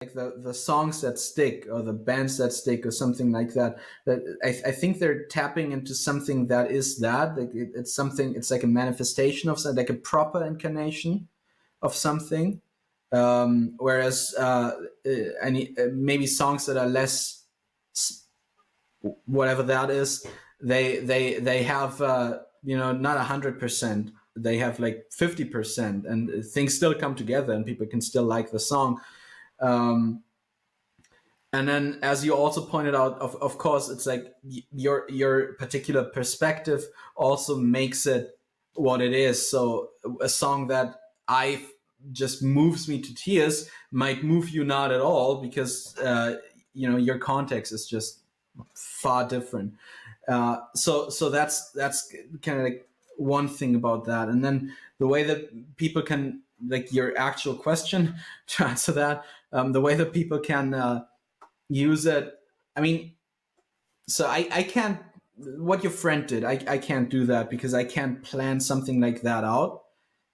like the songs that stick or the bands that stick or something like that, that I think they're tapping into something that is that like it's something, it's like a manifestation of something, like a proper incarnation of something. Whereas maybe songs that are less whatever that is, they have not 100%, they have like 50%, and things still come together and people can still like the song. And then, as you also pointed out, of course, it's like your particular perspective also makes it what it is. So a song that I just moves me to tears might move you not at all, because your context is just far different. So that's kind of like one thing about that. And then the way that people can, like your actual question to answer that, the way that people can use it. I mean, so I can't, what your friend did, I can't do that, because I can't plan something like that out.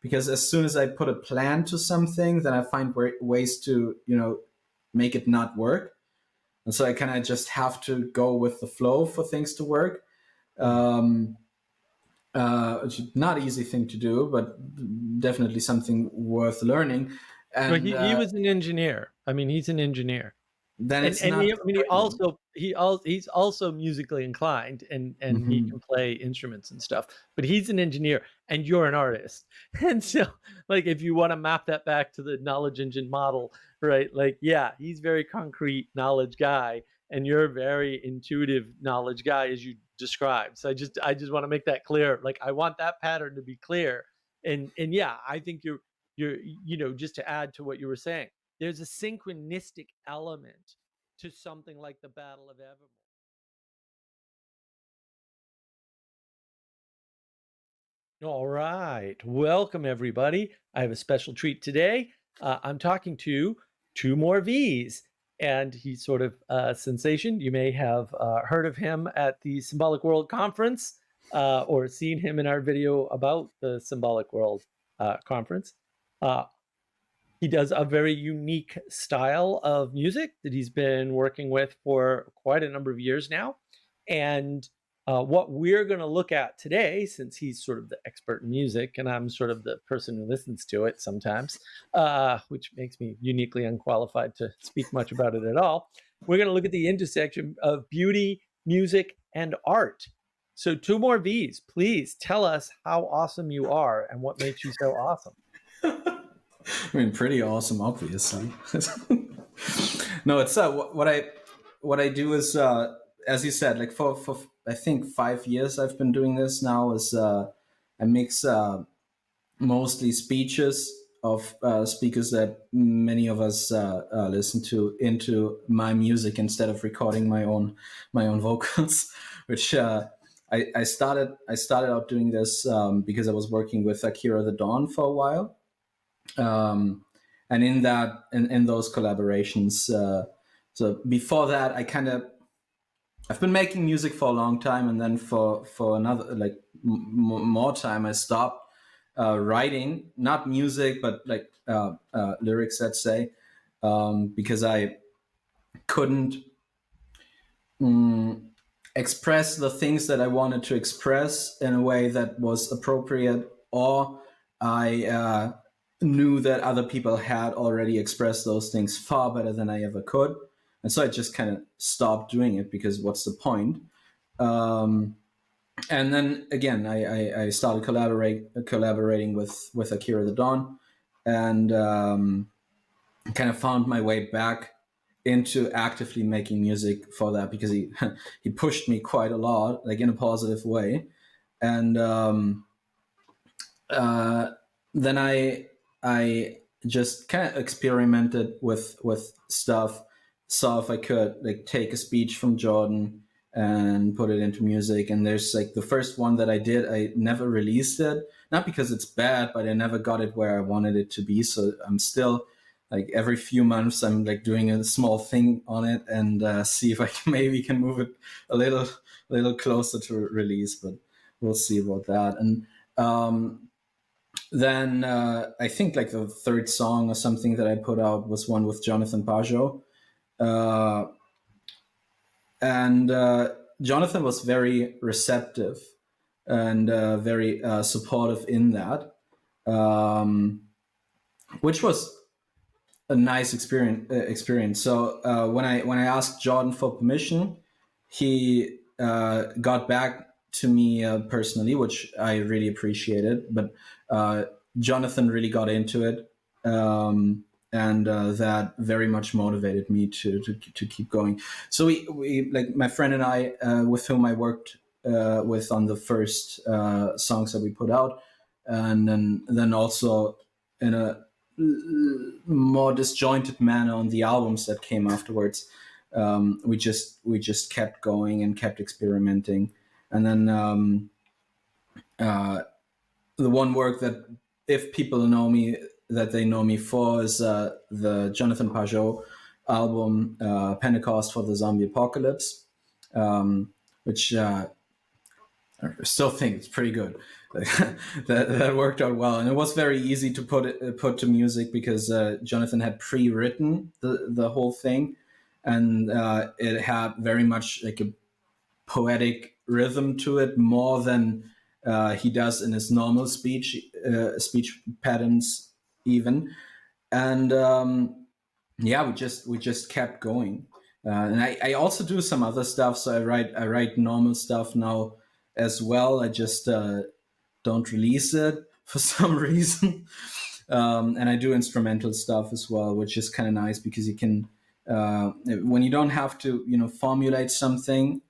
Because as soon as I put a plan to something, then I find ways to, make it not work. And so I kind of just have to go with the flow for things to work. It's not an easy thing to do, but definitely something worth learning. Well, And he was an engineer. I mean, he's an engineer. then it's And not. he's also musically inclined, and he Mhm. can play instruments and stuff. But he's an engineer, and you're an artist. And so, like, if you want to map that back to the knowledge engine model, right? Like, yeah, he's very concrete knowledge guy, and you're a very intuitive knowledge guy, as you described. So I just want to make that clear. Like, I want that pattern to be clear. And yeah, I think you're just to add to what you were saying, there's a synchronistic element to something like the Battle of Evermore. All right. Welcome, everybody. I have a special treat today. I'm talking to 2MorVs, and he's sort of a sensation. You may have heard of him at the Symbolic World Conference or seen him in our video about the Symbolic World Conference. He does a very unique style of music that he's been working with for quite a number of years now. And what we're going to look at today, since he's sort of the expert in music and I'm sort of the person who listens to it sometimes, which makes me uniquely unqualified to speak much about it at all, we're going to look at the intersection of beauty, music, and art. So 2MorVs, please tell us how awesome you are and what makes you so awesome. I mean, pretty awesome, obviously. No, it's what I do is, as you said, like for I think 5 years I've been doing this now. Is I mix mostly speeches of speakers that many of us listen to into my music instead of recording my own vocals, which. I started out doing this because I was working with Akira the Dawn for a while, and in those collaborations, so before that I've been making music for a long time, and then for another like more time I stopped writing, not music but like lyrics, let's say, because I couldn't express the things that I wanted to express in a way that was appropriate, or I knew that other people had already expressed those things far better than I ever could. And so I just kind of stopped doing it, because what's the point? And then again, I started collaborating with Akira the Dawn, and kind of found my way back into actively making music for that, because he he pushed me quite a lot, like in a positive way. And then I just kind of experimented with stuff, saw if I could like take a speech from Jordan and put it into music. And there's like the first one that I did, I never released it, not because it's bad, but I never got it where I wanted it to be. So I'm still like every few months I'm like doing a small thing on it, and see if I can maybe can move it a little closer to release, but we'll see about that. And then I think like the third song or something that I put out was one with Jonathan Pajot. Uh, and Jonathan was very receptive and very supportive in that, which was a nice experience. So when I asked Jordan for permission, he got back to me personally, which I really appreciated. But Jonathan really got into it, and that very much motivated me to keep going. So we like my friend and I, with whom I worked with on the first songs that we put out, and then also in a more disjointed manner on the albums that came afterwards. We just kept going and kept experimenting, and then the one work that, if people know me, that they know me for, is the Jonathan Pajot album, Pentecost for the Zombie Apocalypse, which I still think it's pretty good. that worked out well, and it was very easy to put to music because Jonathan had pre-written the whole thing, and it had very much like a poetic rhythm to it, more than he does in his normal speech patterns even. And yeah, we just kept going. And I also do some other stuff. So I write normal stuff now as well. I just don't release it for some reason. And I do instrumental stuff as well, which is kind of nice because you can, when you don't have to, formulate something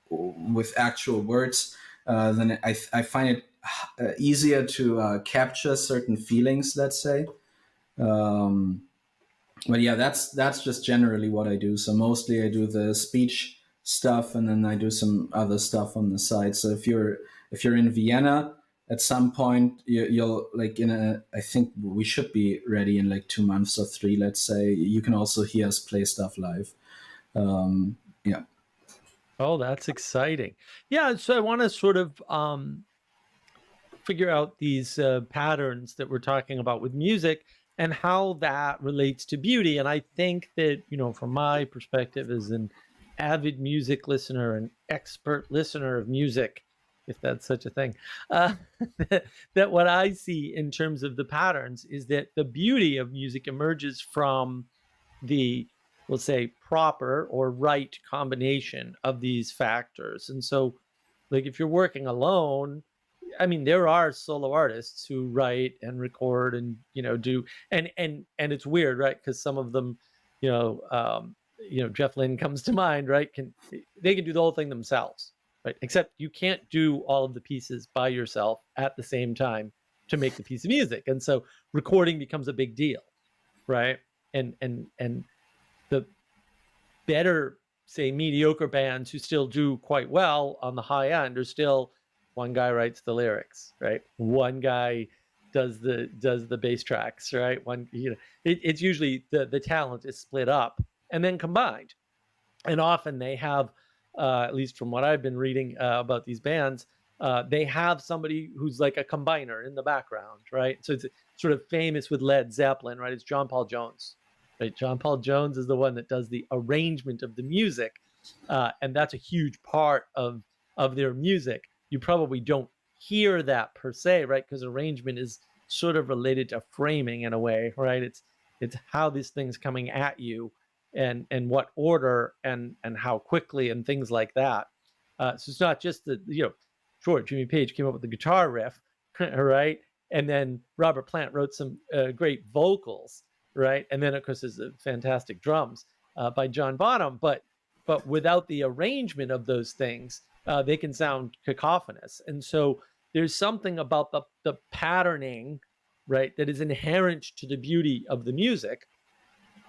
with actual words, then I find it easier to capture certain feelings, let's say. But yeah, that's just generally what I do. So mostly I do the speech stuff, and then I do some other stuff on the side. So if you're in Vienna at some point, you'll like I think we should be ready in like 2 months or 3, let's say. You can also hear us play stuff live. Yeah. Oh, that's exciting. Yeah, so I want to sort of figure out these patterns that we're talking about with music and how that relates to beauty. And I think that, from my perspective as an avid music listener, an expert listener of music, if that's such a thing, that what I see in terms of the patterns is that the beauty of music emerges from the, we'll say, proper or right combination of these factors. And so, like, if you're working alone, I mean, there are solo artists who write and record and do, and it's weird, right? Because some of them, Jeff Lynne comes to mind, right? They can do the whole thing themselves, right? Except you can't do all of the pieces by yourself at the same time to make the piece of music, and so recording becomes a big deal, right? And the better, say, mediocre bands who still do quite well on the high end are still one guy writes the lyrics, right? One guy does the bass tracks, right? It's usually the talent is split up and then combined, and often they have, at least from what I've been reading about these bands, they have somebody who's like a combiner in the background, right? So it's sort of famous with Led Zeppelin, right? It's John Paul Jones, right? John Paul Jones is the one that does the arrangement of the music, and that's a huge part of their music. You probably don't hear that per se, right? Because arrangement is sort of related to framing in a way, right? It's how this thing's coming at you, and what order and how quickly and things like that. So it's not just that, sure, Jimmy Page came up with the guitar riff, right? And then Robert Plant wrote some great vocals, right? And then of course there's the fantastic drums by John Bonham, but without the arrangement of those things, they can sound cacophonous. And so there's something about the patterning, right, that is inherent to the beauty of the music.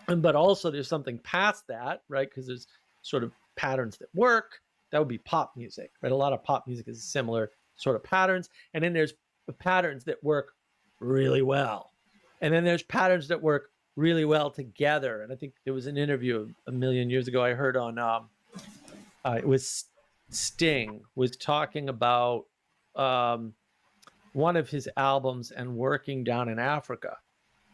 But also there's something past that, right? Because there's sort of patterns that work. That would be pop music, right? A lot of pop music is similar sort of patterns. And then there's patterns that work really well. And then there's patterns that work really well together. And I think there was an interview a million years ago I heard on, it was Sting was talking about one of his albums and working down in Africa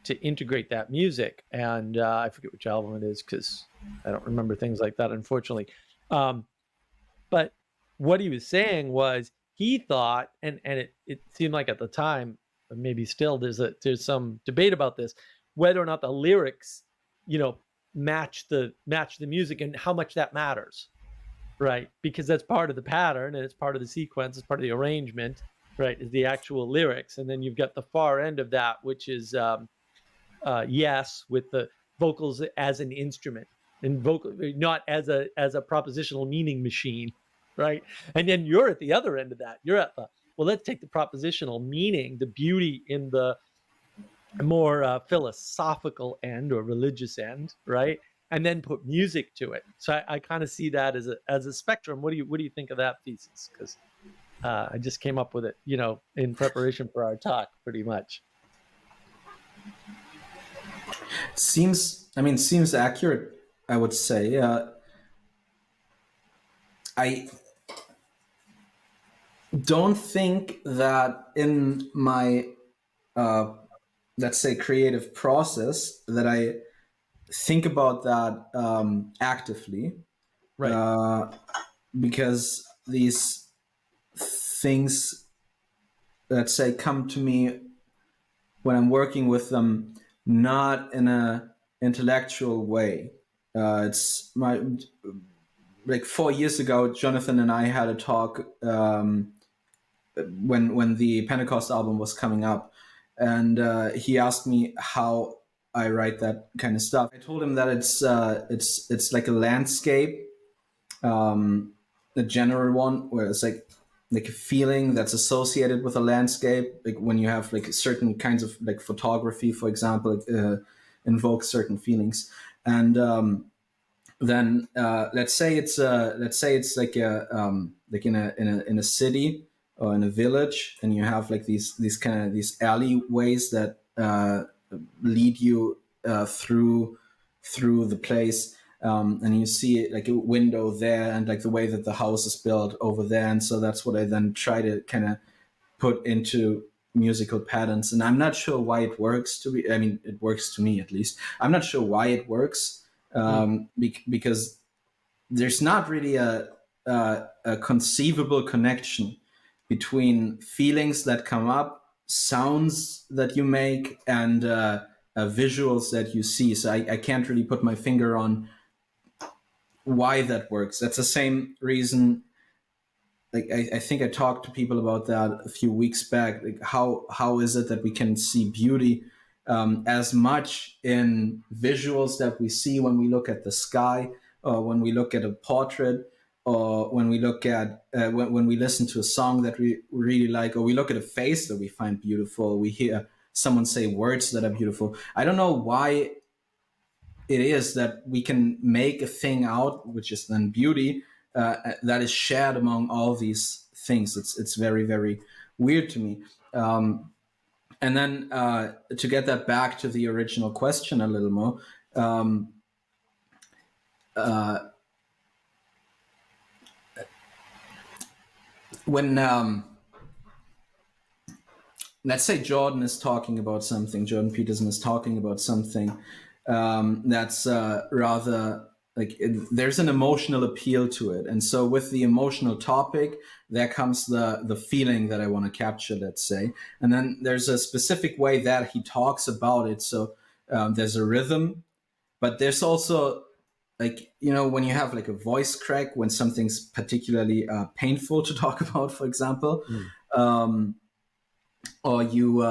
to integrate that music. And I forget which album it is because I don't remember things like that, unfortunately. But what he was saying was he thought, and it seemed like at the time, maybe still, there's some debate about this, whether or not the lyrics, match the music and how much that matters, right? Because that's part of the pattern and it's part of the sequence, it's part of the arrangement, right? Is the actual lyrics, and then you've got the far end of that, which is yes, with the vocals as an instrument and vocal, not as a propositional meaning machine, right? And then you're at the other end of that. You're at the, well, let's take the propositional meaning, the beauty in the more philosophical end or religious end, right? And then put music to it. So I kind of see that as a spectrum. What do you think of that thesis? Because I just came up with it, in preparation for our talk, pretty much. Seems accurate, I would say. I don't think that in my, let's say, creative process that I think about that actively, Right. because these things, let's say, come to me when I'm working with them, not in a intellectual way. It's my, like 4 years ago, Jonathan and I had a talk when the Pentecost album was coming up, and he asked me how I write that kind of stuff. I told him that it's like a landscape, the general one, where it's like a feeling that's associated with a landscape. Like when you have like certain kinds of like photography, for example, invokes certain feelings, and then let's say it's like in a city or in a village, and you have like these alleyways that lead you through the place, and you see like a window there, and like the way that the house is built over there, and so that's what I then try to kind of put into musical patterns. And I'm not sure why it works. It works to me, at least. I'm not sure why it works, because there's not really a conceivable connection between feelings that come up, sounds that you make, and visuals that you see. So I can't really put my finger on why that works. That's the same reason. Like I think I talked to people about that a few weeks back. Like how is it that we can see beauty as much in visuals that we see when we look at the sky, or when we look at a portrait, or when we look at when we listen to a song that we really like, or we look at a face that we find beautiful, we hear someone say words that are beautiful. I don't know why it is that we can make a thing out, which is then beauty, that is shared among all these things. It's very, very weird to me. And then to get that back to the original question a little more, when let's say Jordan Peterson is talking about something that's rather like there's an emotional appeal to it, and so with the emotional topic there comes the feeling that I want to capture, let's say, and then there's a specific way that he talks about it. So there's a rhythm, but there's also, like, when you have like a voice crack, when something's particularly painful to talk about, for example, or you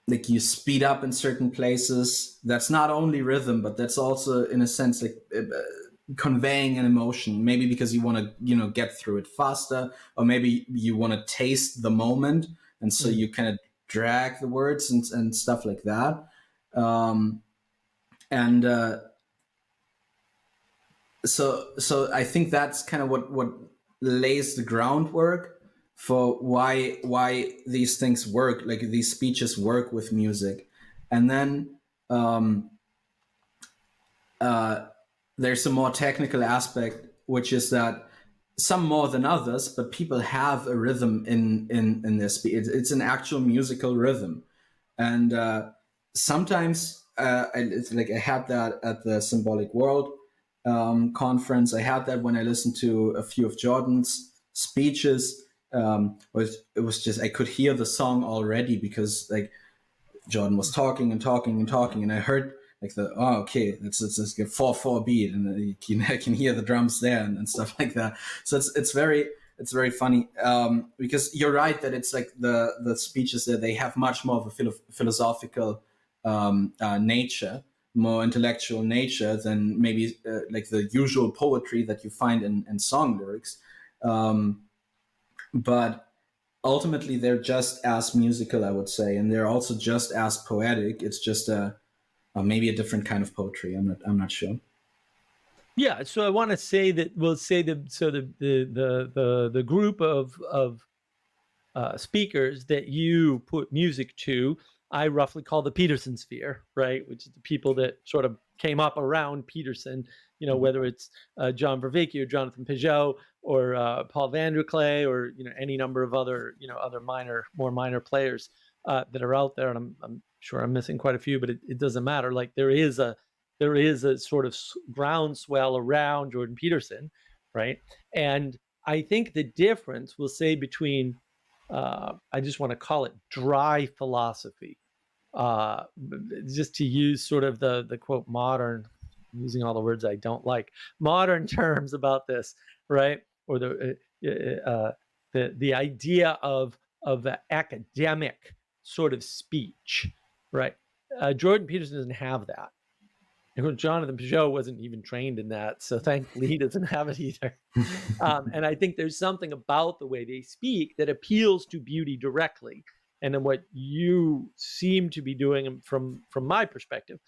like you speed up in certain places. That's not only rhythm, but that's also in a sense like conveying an emotion, maybe because you want to get through it faster, or maybe you want to taste the moment, and so you kind of drag the words and stuff like that. And so I think that's kind of what lays the groundwork for why these things work, like these speeches work with music. And then there's a more technical aspect, which is that some more than others, but people have a rhythm in their speech. It's an actual musical rhythm, and sometimes it's like I had that at the Symbolic World conference. I had that when I listened to a few of Jordan's speeches. It was just I could hear the song already because like Jordan was talking and talking and talking, and I heard like okay, it's like a 4/4 beat, and I can hear the drums there and stuff like that. So it's very funny because you're right that it's like the speeches there, they have much more of a philosophical nature, more intellectual nature than maybe like the usual poetry that you find in song lyrics. But ultimately they're just as musical, I would say, and they're also just as poetic. It's just maybe a different kind of poetry. I'm not sure. Yeah, so I want to say that the group of speakers that you put music to, I roughly call the Peterson sphere, right? Which is the people that sort of came up around Peterson, whether it's John Vervaeke or Jonathan Peugeot or Paul Vanderklay or, any number of other, other more minor players that are out there. And I'm sure I'm missing quite a few, but it doesn't matter. Like there is a sort of groundswell around Jordan Peterson, right? And I think the difference, we'll say, between I just want to call it dry philosophy, just to use sort of the quote modern, using all the words I don't like, modern terms about this, right? Or the idea of academic sort of speech, right? Jordan Peterson doesn't have that. Jonathan Peugeot wasn't even trained in that, so thankfully he doesn't have it either. And I think there's something about the way they speak that appeals to beauty directly. And then what you seem to be doing, from my perspective,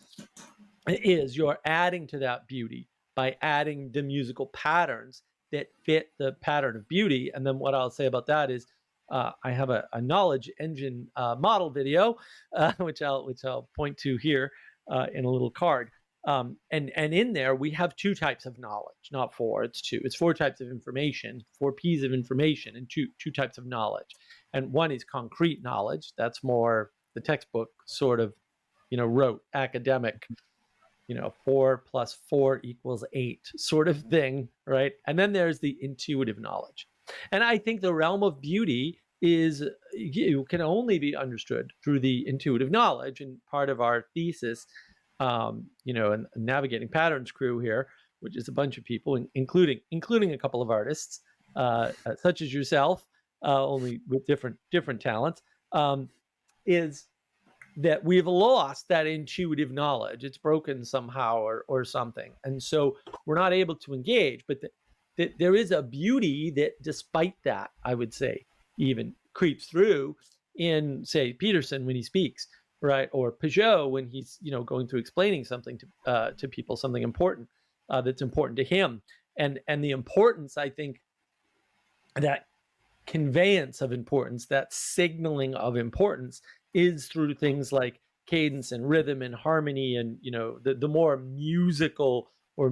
is you're adding to that beauty by adding the musical patterns that fit the pattern of beauty. And then what I'll say about that is, I have a knowledge engine model video, which I'll point to here in a little card. And in there we have two types of knowledge, not four. It's two. It's four types of information, 4Ps of information, and two types of knowledge. And one is concrete knowledge. That's more the textbook sort of, rote academic, 4+4=8 sort of thing, right? And then there's the intuitive knowledge. And I think the realm of beauty can only be understood through the intuitive knowledge. And part of our thesis, and Navigating Patterns crew here, which is a bunch of people, including a couple of artists, such as yourself, only with different talents, is that we've lost that intuitive knowledge. It's broken somehow or something. And so we're not able to engage, but there is a beauty that, despite that, I would say, even creeps through in, say, Peterson when he speaks, right? Or Peugeot when he's, going through explaining something to people, something important that's important to him. And the importance, I think, that conveyance of importance, that signaling of importance, is through things like cadence and rhythm and harmony, and the more musical or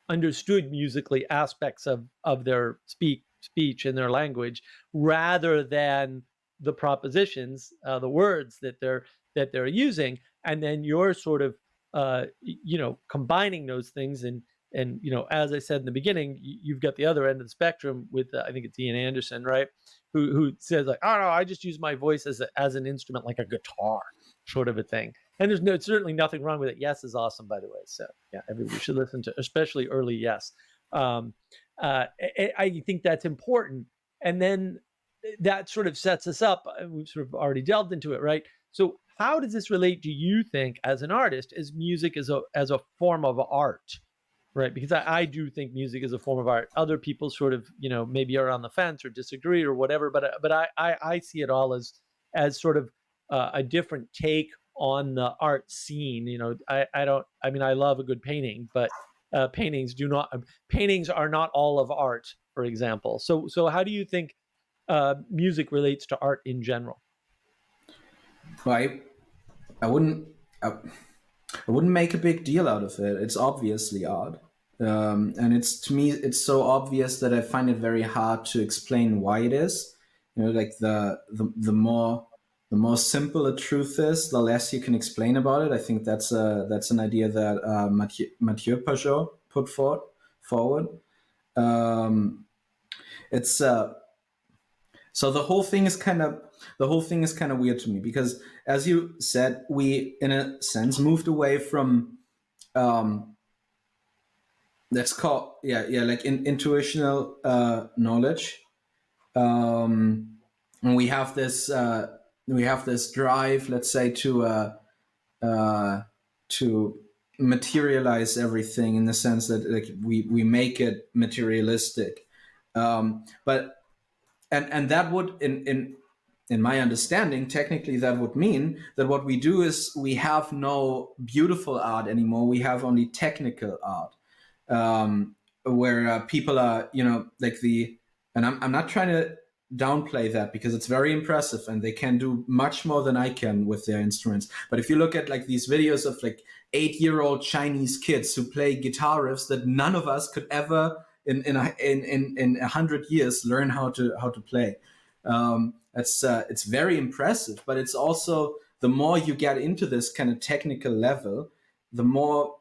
understood musically aspects of their speech and their language, rather than the propositions, the words that they're using. And then you're sort of combining those things. And as I said in the beginning, you've got the other end of the spectrum with I think it's Ian Anderson, right, who says like, oh no, I just use my voice as an instrument, like a guitar, sort of a thing. And there's certainly nothing wrong with it. Yes is awesome, by the way. So yeah, everybody should listen to, especially early Yes. I think that's important. And then that sort of sets us up. We've sort of already delved into it, right? So how does this relate, do you think, as an artist, as music as a form of art? Right, because I do think music is a form of art. Other people sort of, maybe are on the fence or disagree or whatever, but I see it all as sort of a different take on the art scene. I love a good painting, but paintings are not all of art, for example. So how do you think music relates to art in general? Well, I wouldn't I wouldn't make a big deal out of it. It's obviously art. And it's, to me, it's so obvious that I find it very hard to explain why it is. Like the more simple a truth is, the less you can explain about it. I think that's an idea that Mathieu Pajot put forward. It's so the whole thing is kind of weird to me, because, as you said, we, in a sense, moved away from, let's call, like, intuitional knowledge. And we have this drive, let's say, to materialize everything, in the sense that, like, we make it materialistic. But and that would, in my understanding, technically, that would mean that what we do is we have no beautiful art anymore. We have only technical art, where people are, like, and I'm not trying to downplay that, because it's very impressive and they can do much more than I can with their instruments. But if you look at, like, these videos of, like, 8-year-old Chinese kids who play guitar riffs that none of us could ever in 100 years learn how to play. It's very impressive, but it's also, the more you get into this kind of technical level, the more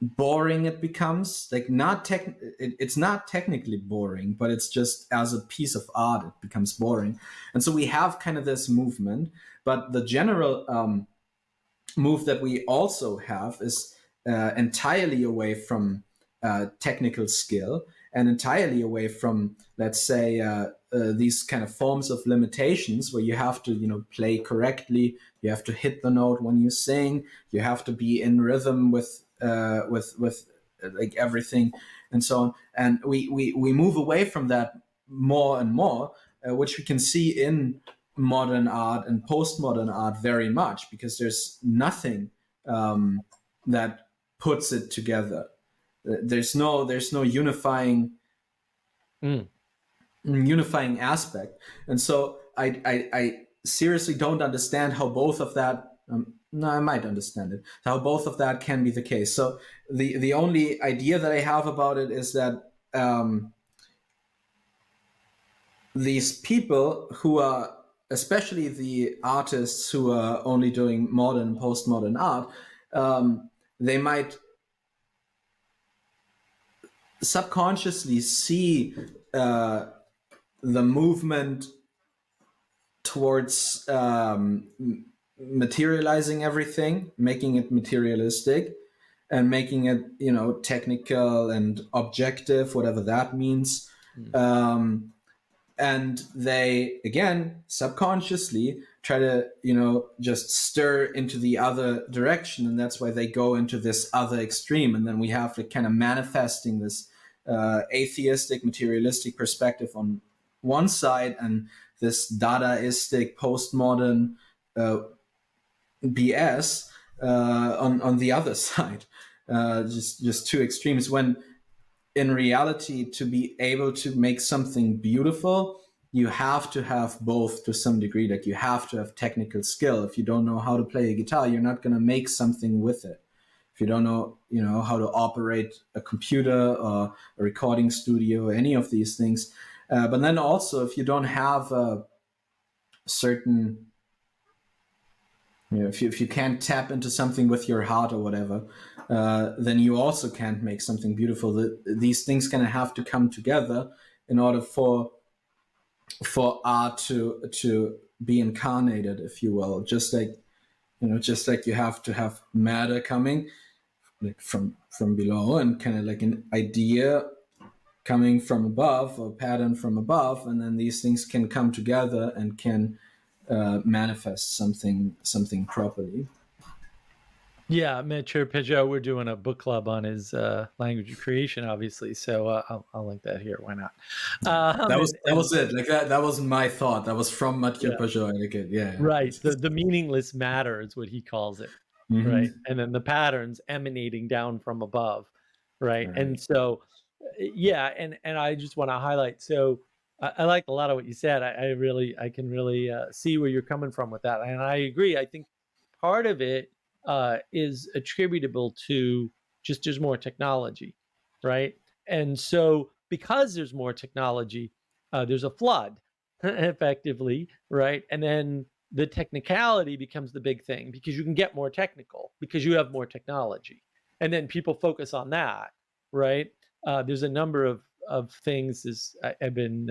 boring it becomes. Like, it's not technically boring, but it's just, as a piece of art, it becomes boring. And so we have kind of this movement, but the general move that we also have is entirely away from technical skill, and entirely away from, let's say, these kind of forms of limitations, where you have to, play correctly, you have to hit the note when you sing, you have to be in rhythm with like, everything, and so on. And we move away from that more and more, which we can see in modern art and postmodern art very much, because there's nothing that puts it together. There's no unifying aspect. And so I seriously don't understand how both of that, no, I might understand it, how both of that can be the case. So the only idea that I have about it is that these people who are, especially the artists who are only doing modern and postmodern art, they might subconsciously see the movement towards materializing everything, making it materialistic, and making it, technical and objective, whatever that means. And they, again, subconsciously try to, just stir into the other direction, and that's why they go into this other extreme. And then we have to kind of manifesting this atheistic, materialistic perspective on one side, and this Dadaistic, postmodern BS on the other side. Just two extremes, when in reality, to be able to make something beautiful, you have to have both to some degree. Like, you have to have technical skill. If you don't know how to play a guitar, you're not going to make something with it. If you don't know, how to operate a computer or a recording studio, or any of these things. But then also, if you don't have a certain, if you can't tap into something with your heart or whatever, then you also can't make something beautiful. These things kind of have to come together in order for art to be incarnated, if you will. Just like you have to have matter coming, like, from below, and kind of like an idea coming from above, or pattern from above, and then these things can come together and can manifest something properly. Yeah, Mathieu Pajot, we're doing a book club on his language of creation, obviously. So I'll link that here. Why not? That was it. Like, that wasn't my thought. That was from Mathieu Pajot. I like it. Yeah. Right. The meaningless matter is what he calls it. Mm-hmm. Right. And then the patterns emanating down from above. Right. Right. And so, yeah. And I just want to highlight. So I like a lot of what you said. I can really see where you're coming from with that. And I agree. I think part of it is attributable to just there's more technology, right? And so because there's more technology, there's a flood effectively, right? And then the technicality becomes the big thing because you can get more technical because you have more technology. And then people focus on that, right? There's a number of things. I've been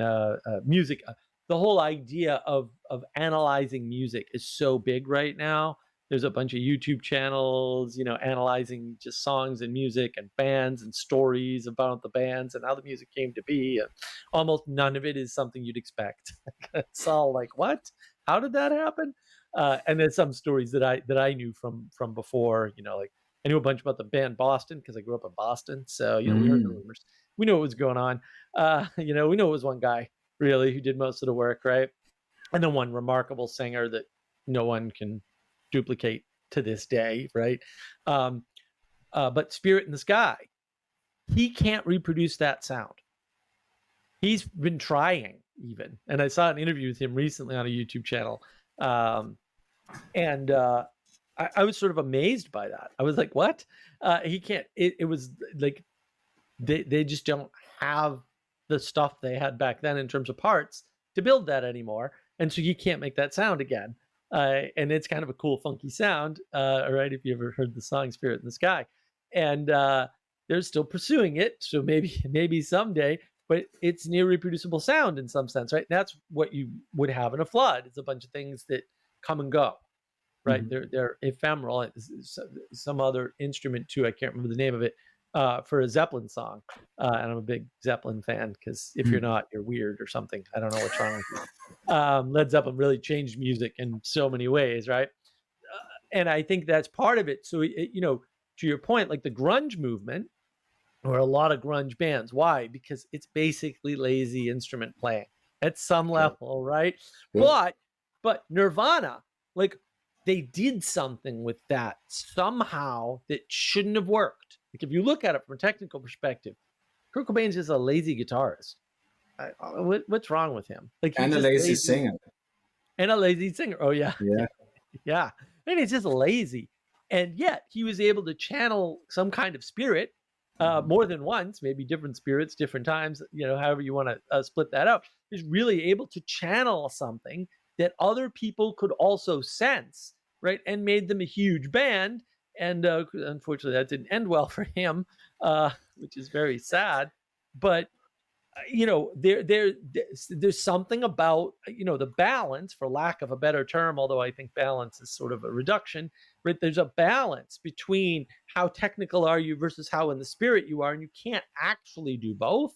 music. The whole idea of analyzing music is so big right now. There's a bunch of YouTube channels, analyzing just songs and music and bands and stories about the bands and how the music came to be. And almost none of it is something you'd expect. It's all like, what? How did that happen? And then some stories that I knew from before. Like I knew a bunch about the band Boston because I grew up in Boston. So we heard the rumors. We knew what was going on. We know it was one guy really who did most of the work, right? And then one remarkable singer that no one can duplicate to this day, right? But Spirit in the Sky, he can't reproduce that sound. He's been trying even, and I saw an interview with him recently on a YouTube channel, and I was sort of amazed by that. I was like, "What? He can't." It was like they just don't have the stuff they had back then in terms of parts to build that anymore, and so you can't make that sound again. And it's kind of a cool, funky sound, right? If you ever heard the song "Spirit in the Sky," and they're still pursuing it, so maybe someday. But it's near reproducible sound in some sense, right? That's what you would have in a flood. It's a bunch of things that come and go, right? They're ephemeral. Some other instrument too. I can't remember the name of it. For a Zeppelin song, and I'm a big Zeppelin fan because if you're not, you're weird or something. I don't know what's wrong with you. Led Zeppelin really changed music in so many ways, right? And I think that's part of it. So to your point, like the grunge movement, or a lot of grunge bands. Why? Because it's basically lazy instrument playing at some level, right? Yeah. But Nirvana, like they did something with that somehow that shouldn't have worked. Like if you look at it from a technical perspective, Kurt Cobain's just a lazy guitarist. What's wrong with him? Like and a lazy singer. And a lazy singer. Oh yeah. Yeah. Yeah. And he's just lazy. And yet he was able to channel some kind of spirit more than once, maybe different spirits, different times, however you want to split that out, is really able to channel something that other people could also sense, right? And made them a huge band. And unfortunately, that didn't end well for him, which is very sad. But there's something about the balance, for lack of a better term, although I think balance is sort of a reduction, right? There's a balance between how technical are you versus how in the spirit you are, and you can't actually do both,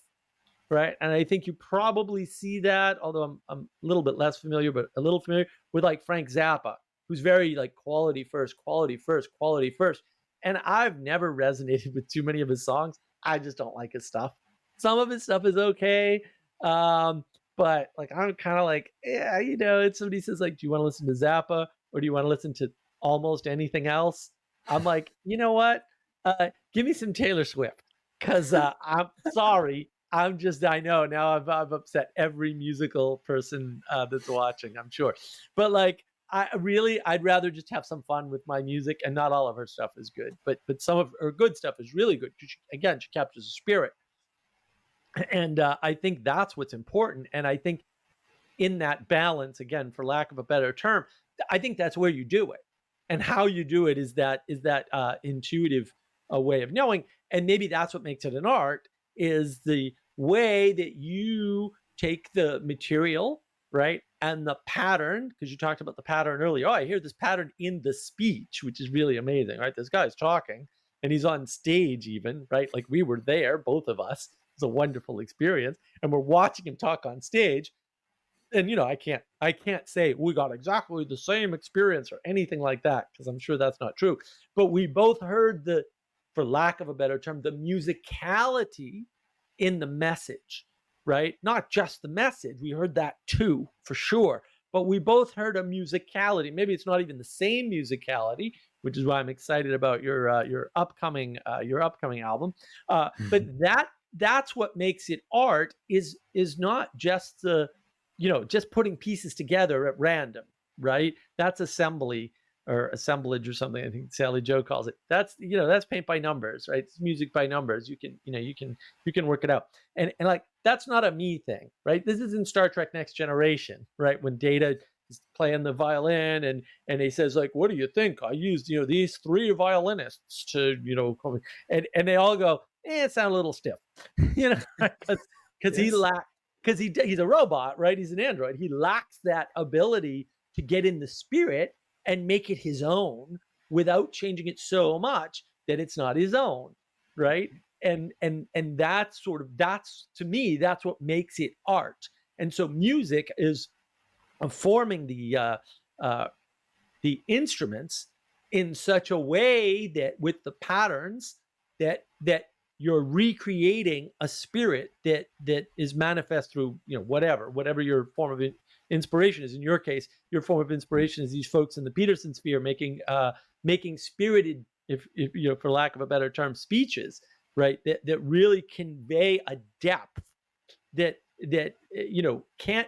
right? And I think you probably see that, although I'm a little bit less familiar, but a little familiar with like Frank Zappa, who's very like quality first, quality first, quality first. And I've never resonated with too many of his songs. I just don't like his stuff. Some of his stuff is okay. But like, I'm kind of like, yeah, it's somebody says like, do you want to listen to Zappa or do you want to listen to almost anything else? I'm like, you know what? Give me some Taylor Swift. Cause I'm sorry. I know now I've upset every musical person that's watching, I'm sure. But like, I'd rather just have some fun with my music, and not all of her stuff is good, but some of her good stuff is really good. Again, she captures the spirit. And I think that's what's important. And I think in that balance, again, for lack of a better term, I think that's where you do it. And how you do it is that intuitive way of knowing. And maybe that's what makes it an art, is the way that you take the material, right? And the pattern, because you talked about the pattern earlier. Oh, I hear this pattern in the speech, which is really amazing, right? This guy's talking and he's on stage even, right? Like we were there, both of us. It's a wonderful experience. And we're watching him talk on stage. And I can't say we got exactly the same experience or anything like that, because I'm sure that's not true. But we both heard for lack of a better term, the musicality in the message, right? Not just the message. We heard that too, for sure. But we both heard a musicality. Maybe it's not even the same musicality, which is why I'm excited about your upcoming album. But that's what makes it art, is not just just putting pieces together at random, right? That's assembly, or assemblage or something. I think Sally Joe calls it. That's, that's paint by numbers, right? It's music by numbers. You can work it out. And like, that's not a me thing, right? This is in Star Trek Next Generation, right? When Data is playing the violin and he says, like, what do you think? I used, these three violinists to, and they all go, it sounds a little stiff, because he Yes. lacks, because he's a robot, right? He's an android. He lacks that ability to get in the spirit and make it his own without changing it so much that it's not his own, right? And that's to me, that's what makes it art. And so music is forming the instruments in such a way that with the patterns that you're recreating a spirit that is manifest through whatever your form of inspiration is. In your case, your form of inspiration is these folks in the Peterson sphere making spirited, if for lack of a better term, speeches, right, that really convey a depth that can't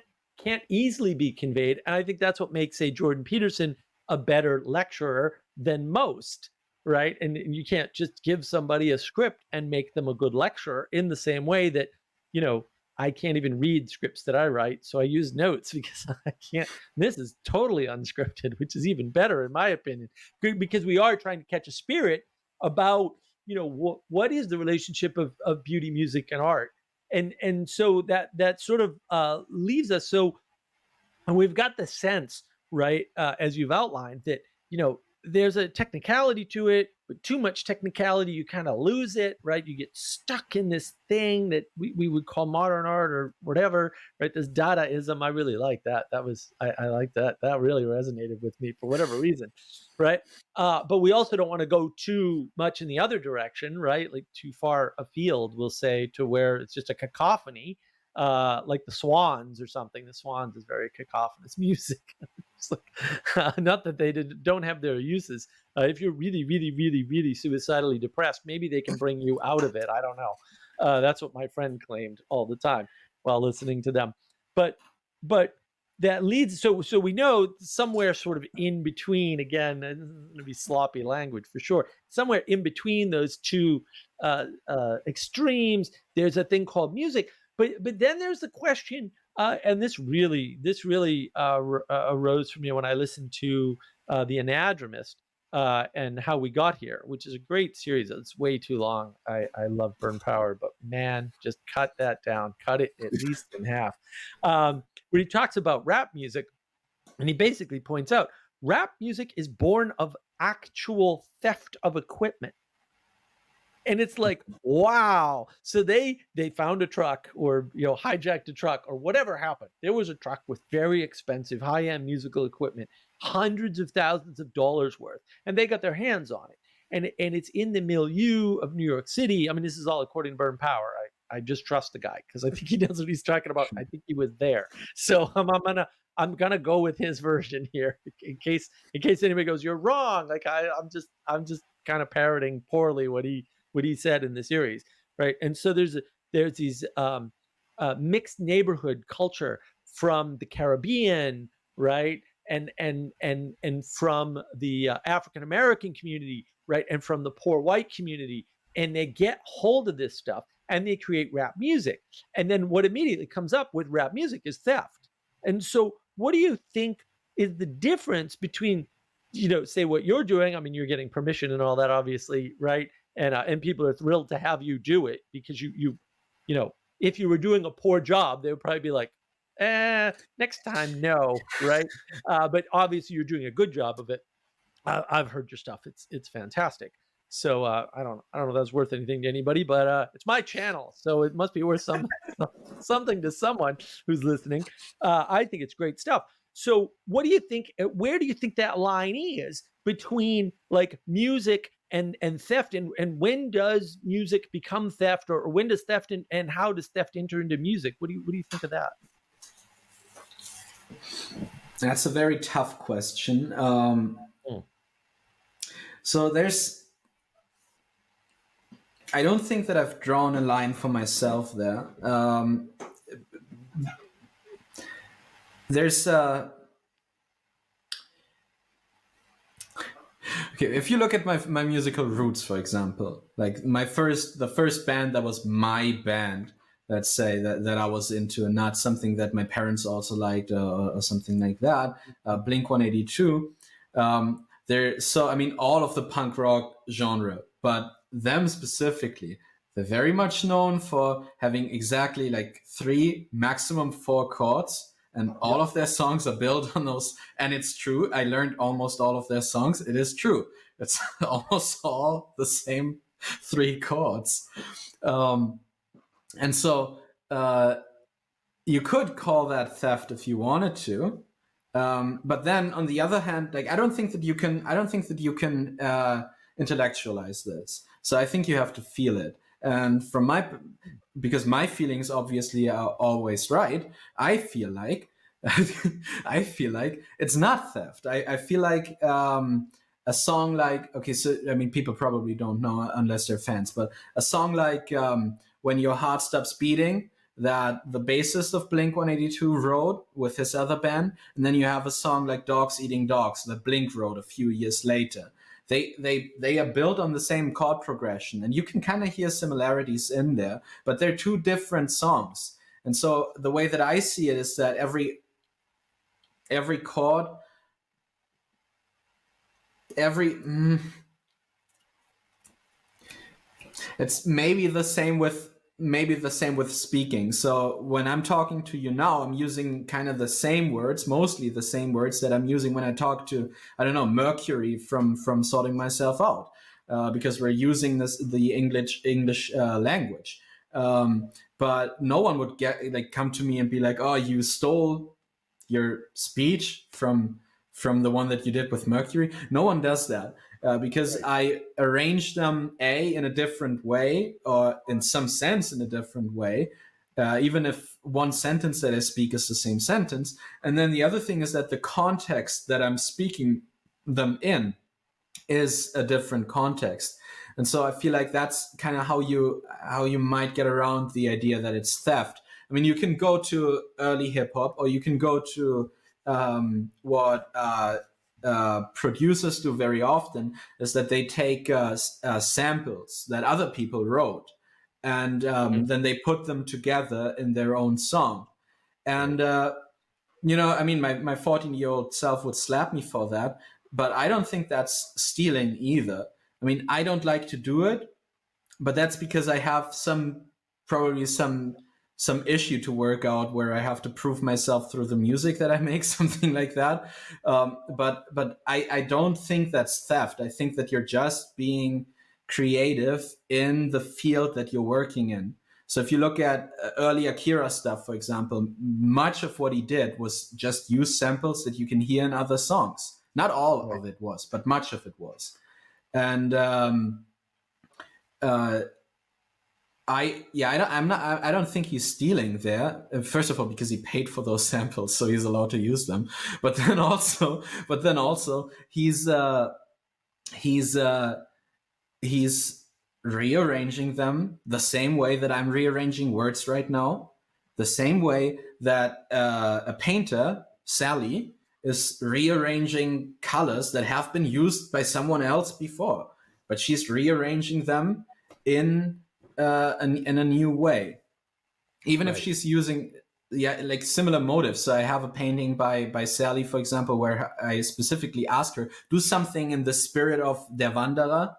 easily be conveyed. And I think that's what makes, say, Jordan Peterson a better lecturer than most, right? And you can't just give somebody a script and make them a good lecturer, in the same way that, I can't even read scripts that I write, so I use notes because I can't. This is totally unscripted, which is even better in my opinion, because we are trying to catch a spirit about, what is the relationship of beauty, music, and art. And so that sort of leaves us. So, and we've got the sense, right, as you've outlined, that there's a technicality to it, but too much technicality, you kind of lose it, right? You get stuck in this thing that we would call modern art or whatever, right? This Dadaism. I really like that. I like that. That really resonated with me for whatever reason, right? But we also don't want to go too much in the other direction, right? Like too far afield, we'll say, to where it's just a cacophony, like the Swans or something. The Swans is very cacophonous music. Like, not that they don't have their uses. If you're really, really, really, really suicidally depressed, maybe they can bring you out of it. I don't know. That's what my friend claimed all the time while listening to them. But that leads. So we know somewhere sort of in between. Again, it's going to be sloppy language for sure. Somewhere in between those two extremes, there's a thing called music. But then there's the question, and this really arose for me when I listened to The Anadromist and How We Got Here, which is a great series. It's way too long. I love Burn Power, but man, just cut that down. Cut it at least in half. Where he talks about rap music, and he basically points out rap music is born of actual theft of equipment. And it's like, wow. So they found a truck, or hijacked a truck, or whatever happened. There was a truck with very expensive high-end musical equipment, hundreds of thousands of dollars worth, and they got their hands on it. And it's in the milieu of New York City. I mean, this is all according to Burn Power. I just trust the guy because I think he knows what he's talking about. I think he was there. So I'm gonna go with his version here in case anybody goes, you're wrong. Like I'm just kind of parroting poorly what he said in the series, right? And so there's these mixed neighborhood culture from the Caribbean, right, and from the African American community, right, and from the poor white community, and they get hold of this stuff and they create rap music. And then what immediately comes up with rap music is theft. And so, what do you think is the difference between, say what you're doing? I mean, you're getting permission and all that, obviously, right? And people are thrilled to have you do it because you if you were doing a poor job, they would probably be like, next time, no, right? But obviously you're doing a good job of it. I've heard your stuff. It's fantastic. So I don't know if that's worth anything to anybody, but it's my channel, so it must be worth something to someone who's listening. I think it's great stuff. So what do you think? Where do you think that line is between like music and theft, and when does music become theft, or when does theft and how does theft enter into music? What do you think of that? That's a very tough question. So I don't think that I've drawn a line for myself there. There's Okay, if you look at my musical roots, for example, like the first band that was my band, let's say that I was into, and not something that my parents also liked, or something like that. Blink 182. So I mean, all of the punk rock genre, but them specifically, they're very much known for having exactly like 3, maximum 4 chords, and all of their songs are built on those. And it's true. I learned almost all of their songs. It is true. It's almost all the same 3 chords. And so you could call that theft if you wanted to. But then on the other hand, like I don't think that you can intellectualize this. So I think you have to feel it. And because my feelings obviously are always right, I feel like I feel like it's not theft. I feel like a song like, okay, so I mean, people probably don't know unless they're fans, but a song like When Your Heart Stops Beating, that the bassist of Blink 182 wrote with his other band, and then you have a song like Dogs Eating Dogs that Blink wrote a few years later. They are built on the same chord progression, and you can kind of hear similarities in there, but they're 2 different songs. And so the way that I see it is that every chord, it's maybe the same with speaking. So when I'm talking to you now, I'm using kind of the same words, mostly the same words that I'm using when I talk to, I don't know, Mercury from Sorting Myself Out, because we're using the English language. But no one would come to me and be like, "Oh, you stole your speech from the one that you did with Mercury." No one does that. Because I arrange them in a different way, or in some sense in a different way, even if one sentence that I speak is the same sentence. And then the other thing is that the context that I'm speaking them in is a different context. And so I feel like that's kind of how you might get around the idea that it's theft. I mean, you can go to early hip hop, or you can go to what producers do very often, is that they take samples that other people wrote, and then they put them together in their own song. And I mean, my 14-year-old self would slap me for that, but I don't think that's stealing either. I mean, I don't like to do it, but that's because I have probably some issue to work out, where I have to prove myself through the music that I make, something like that. But I don't think that's theft. I think that you're just being creative in the field that you're working in. So if you look at early Akira stuff, for example, much of what he did was just use samples that you can hear in other songs. Not all of it was, but much of it was. And I don't think he's stealing there. First of all, because he paid for those samples, so he's allowed to use them. But then also, he's rearranging them the same way that I'm rearranging words right now, the same way that a painter, Sally, is rearranging colors that have been used by someone else before, but she's rearranging them in a new way, even if she's using like similar motives. So I have a painting by Sally, for example, where I specifically asked her, do something in the spirit of Der Wanderer,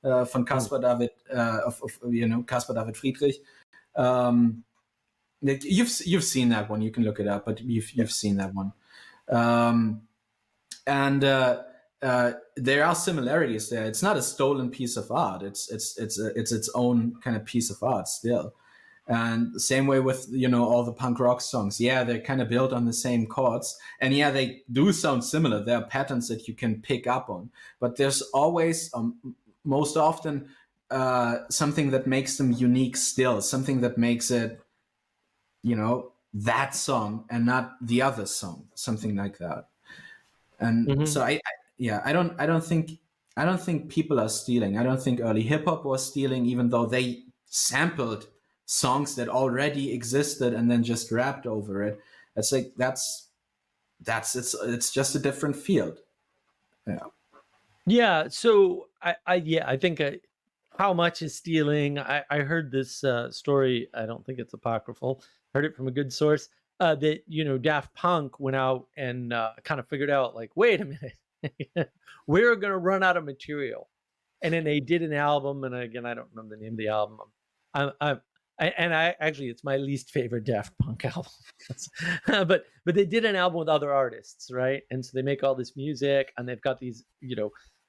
von Caspar David, Caspar David Friedrich. You've seen that one. You can look it up, but you've seen that one. And there are similarities there. It's not a stolen piece of art. It's its own kind of piece of art still. And the same way with all the punk rock songs. Yeah, they're kind of built on the same chords, and yeah, they do sound similar. There are patterns that you can pick up on, but there's always most often something that makes them unique still, something that makes it that song and not the other song, something like that. And so I don't think people are stealing. I don't think early hip hop was stealing, even though they sampled songs that already existed and then just rapped over it. It's like it's just a different field. Yeah. Yeah, so I think how much is stealing? I heard this story. I don't think it's apocryphal. Heard it from a good source. That Daft Punk went out and kind of figured out like, wait a minute, we're gonna run out of material, and then they did an album. And again, I don't remember the name of the album. I'm and I actually it's my least favorite Daft Punk album. But they did an album with other artists, right? And so they make all this music, and they've got these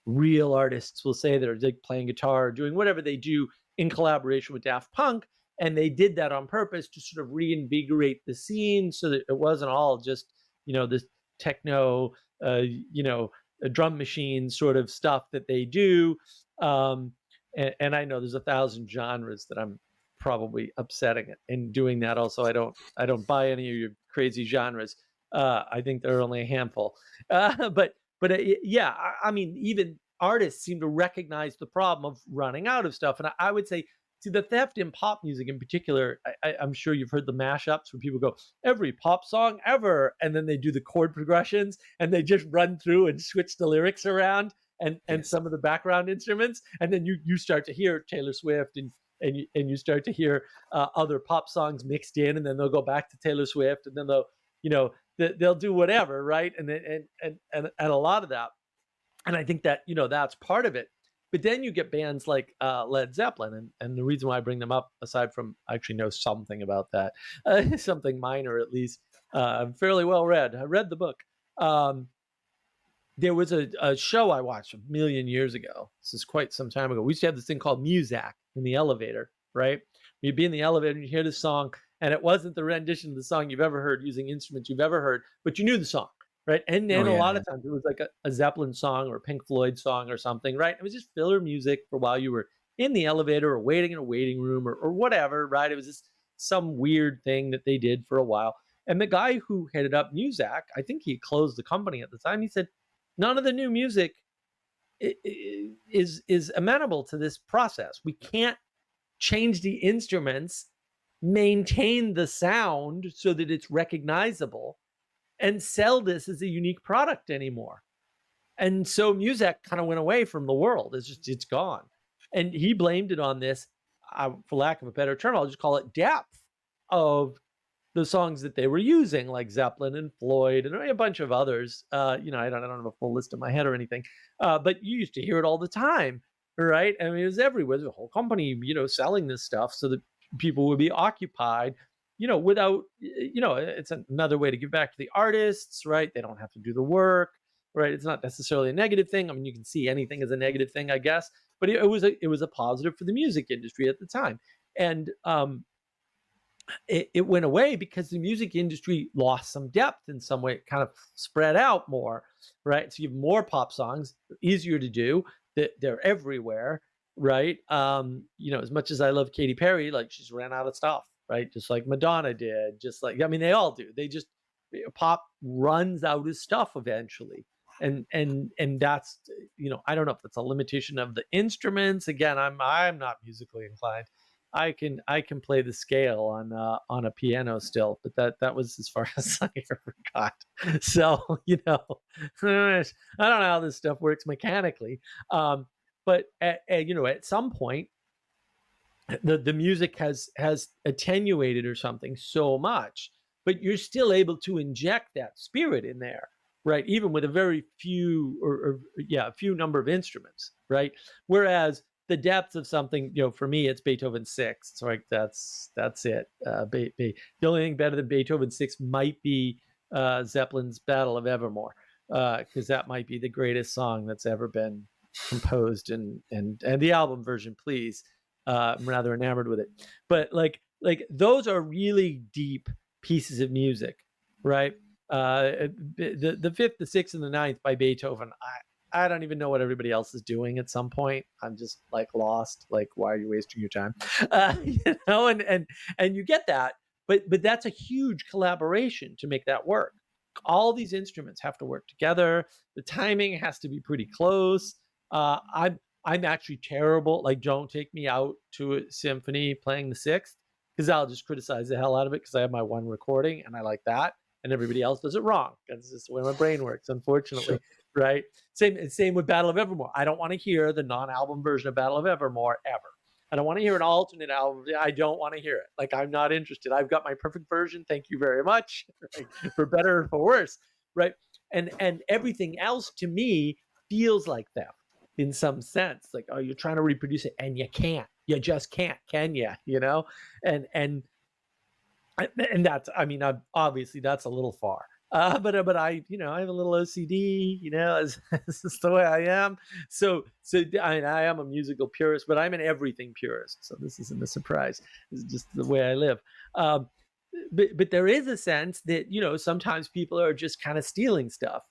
real artists will say that are like playing guitar, doing whatever they do in collaboration with Daft Punk. And they did that on purpose to sort of reinvigorate the scene so that it wasn't all just, this techno, drum machine sort of stuff that they do. And I know there's 1,000 genres that I'm probably upsetting it in doing that. Also, I don't buy any of your crazy genres. I think there are only a handful. But yeah, I mean, even artists seem to recognize the problem of running out of stuff. And I would say, see, the theft in pop music in particular, I'm sure you've heard the mashups where people go, every pop song ever. And then they do the chord progressions and they just run through and switch the lyrics around and Yes. some of the background instruments. And then you start to hear Taylor Swift and you start to hear other pop songs mixed in, and then they'll go back to Taylor Swift, and then they'll do whatever, right? And a lot of that, and I think that that's part of it. But then you get bands like Led Zeppelin, and the reason why I bring them up, aside from I actually know something about that, something minor at least. I'm fairly well read. I read the book. Um, there was a show I watched a million years ago. This is quite some time ago. We used to have this thing called Muzak in the elevator, right? You'd be in the elevator and you hear the song, and it wasn't the rendition of the song you've ever heard using instruments you've ever heard, but you knew the song, right? And Oh then a yeah, lot yeah. of times it was like a Zeppelin song or a Pink Floyd song or something, right? It was just filler music for while you were in the elevator or waiting in a waiting room or whatever, right? It was just some weird thing that they did for a while. And the guy who headed up Muzak, I think he closed the company at the time. He said, none of the new music is amenable to this process. We can't change the instruments, maintain the sound so that it's recognizable, and sell this as a unique product anymore. And so music kind of went away from the world. It's gone. And he blamed it on this, for lack of a better term, I'll just call it depth of the songs that they were using, like Zeppelin and Floyd and a bunch of others. I don't have a full list in my head or anything, but you used to hear it all the time, right? I mean, it was everywhere. There's a whole company, selling this stuff so that people would be occupied, without, it's another way to give back to the artists, right? They don't have to do the work, right? It's not necessarily a negative thing. I mean, you can see anything as a negative thing, I guess, but it was a positive for the music industry at the time. And it went away because the music industry lost some depth in some way. It kind of spread out more, right? So you have more pop songs, easier to do. They're everywhere, right? As much as I love Katy Perry, like she's ran out of stuff, right? Just like Madonna did, just like, I mean, they all do. They just pop runs out of stuff eventually. And that's, I don't know if that's a limitation of the instruments. Again, I'm not musically inclined. I can play the scale on a piano still, but that was as far as I ever got. So I don't know how this stuff works mechanically, but at some point the music has attenuated or something so much, but you're still able to inject that spirit in there, right? Even with a very few a few number of instruments, right? Whereas the depth of something, for me, it's Beethoven Sixth. So like that's it. The only thing better than Beethoven Sixth might be Zeppelin's Battle of Evermore, because that might be the greatest song that's ever been composed, and the album version, please. I'm rather enamored with it, but like those are really deep pieces of music, right? The fifth, the sixth, and the ninth by Beethoven. I don't even know what everybody else is doing at some point. I'm just like lost. Like, why are you wasting your time? And you get that, but that's a huge collaboration to make that work. All these instruments have to work together. The timing has to be pretty close. I'm actually terrible. Like, don't take me out to a symphony playing the sixth, because I'll just criticize the hell out of it because I have my one recording and I like that, and everybody else does it wrong. That's just the way my brain works, unfortunately. Sure. right? Same with Battle of Evermore. I don't want to hear the non-album version of Battle of Evermore ever. I don't want to hear an alternate album. I don't want to hear it. Like, I'm not interested. I've got my perfect version. Thank you very much, right? For better or for worse, right? And everything else to me feels like theft in some sense. Like, oh, you're trying to reproduce it, and you can't. You just can't, can you? You know, and that's, I mean, obviously that's a little far. But I, I have a little OCD, this is the way I am. So I am a musical purist, but I'm an everything purist. So this isn't a surprise. This is just the way I live. Um, but there is a sense that, sometimes people are just kind of stealing stuff,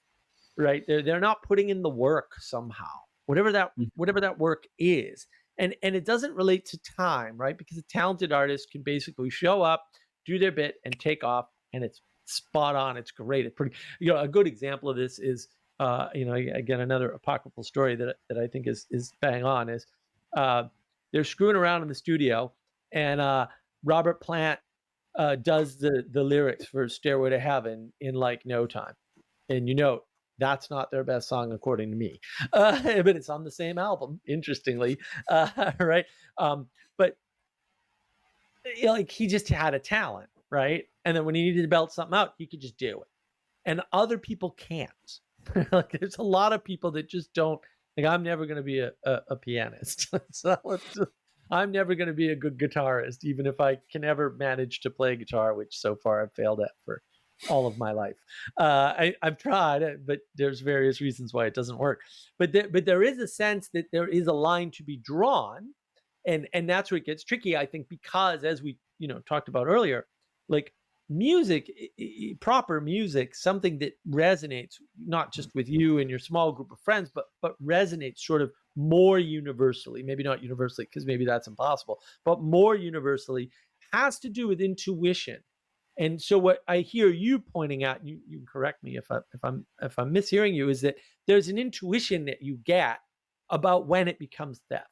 right? They're not putting in the work somehow, whatever that work is. And it doesn't relate to time, right? Because a talented artist can basically show up, do their bit, and take off, and it's spot on. It's great. It's pretty. A good example of this is, again, another apocryphal story that I think is bang on is, they're screwing around in the studio, and Robert Plant does the lyrics for "Stairway to Heaven" in like no time, and that's not their best song according to me, but it's on the same album, interestingly, right? But like, he just had a talent, right? And then when he needed to belt something out, he could just do it, and other people can't. Like, there's a lot of people that just don't. Like, I'm never going to be a pianist, so I'm never going to be a good guitarist, even if I can ever manage to play guitar, which so far I've failed at for all of my life. I've tried it, but there's various reasons why it doesn't work. But there is a sense that there is a line to be drawn, and that's where it gets tricky, I think, because as we talked about earlier, like, music, proper music, something that resonates not just with you and your small group of friends, but resonates sort of more universally, maybe not universally, because maybe that's impossible, but more universally, has to do with intuition. And so what I hear you pointing out, you can correct me if I'm mishearing you, is that there's an intuition that you get about when it becomes theft.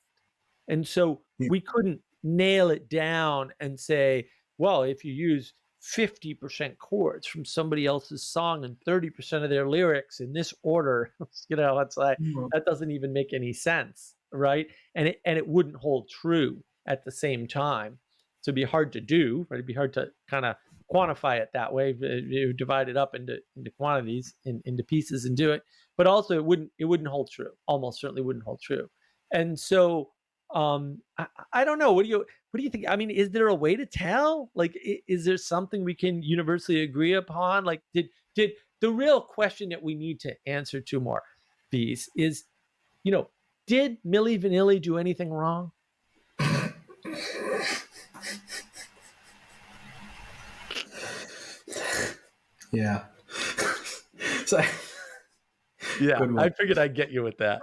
And so we couldn't nail it down and say, well, if you use 50% chords from somebody else's song and 30% of their lyrics in this order, it's like, that doesn't even make any sense, right? And it wouldn't hold true at the same time. So it'd be hard to do, right? It'd be hard to kind of quantify it that way. You divide it up into quantities, into pieces, and do it. But also, it wouldn't hold true. Almost certainly wouldn't hold true. And so, I don't know. What do you think? I mean, is there a way to tell? Like, is there something we can universally agree upon? Like, did the real question that we need to answer to more these is, did Milli Vanilli do anything wrong? Yeah. So, yeah, I figured I'd get you with that.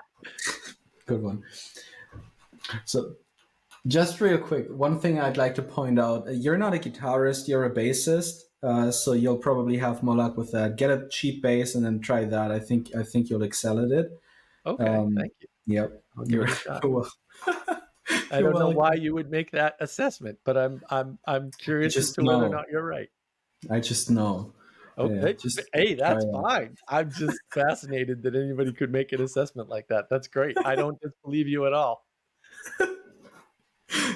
Good one. So, just real quick, one thing I'd like to point out: you're not a guitarist, you're a bassist. So you'll probably have more luck with that. Get a cheap bass and then try that. I think you'll excel at it. Okay, thank you. Yep, I'll give it a shot. Cool. I don't know why you would make that assessment, but I'm curious as to whether or not you're right. I just know. Okay. Yeah, hey, that's fine. I'm just fascinated that anybody could make an assessment like that. That's great. I don't disbelieve you at all.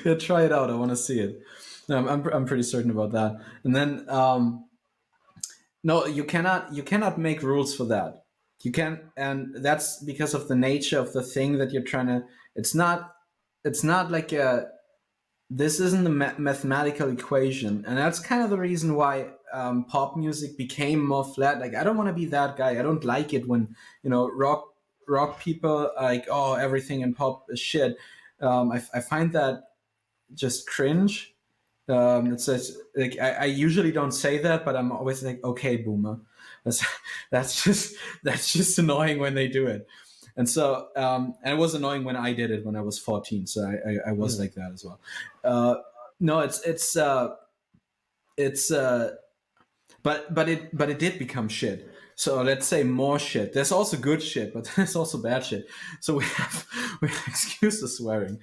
Yeah, try it out. I want to see it. No, I'm pretty certain about that. And then no, you cannot make rules for that. You can, and that's because of the nature of the thing that you're trying to. It's not like this isn't a mathematical equation, and that's kind of the reason why pop music became more flat. Like, I don't want to be that guy. I don't like it when rock people are like, oh, everything in pop is shit. I find that just cringe. It says, like, I usually don't say that, but I'm always like, okay, boomer. That's just annoying when they do it. And so, and it was annoying when I did it when I was 14. So I was like that as well. No, but it did become shit. So let's say more shit. There's also good shit, but there's also bad shit. So we have excuse the swearing.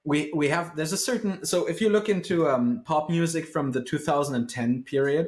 We have, there's a certain, so if you look into pop music from the 2010 period,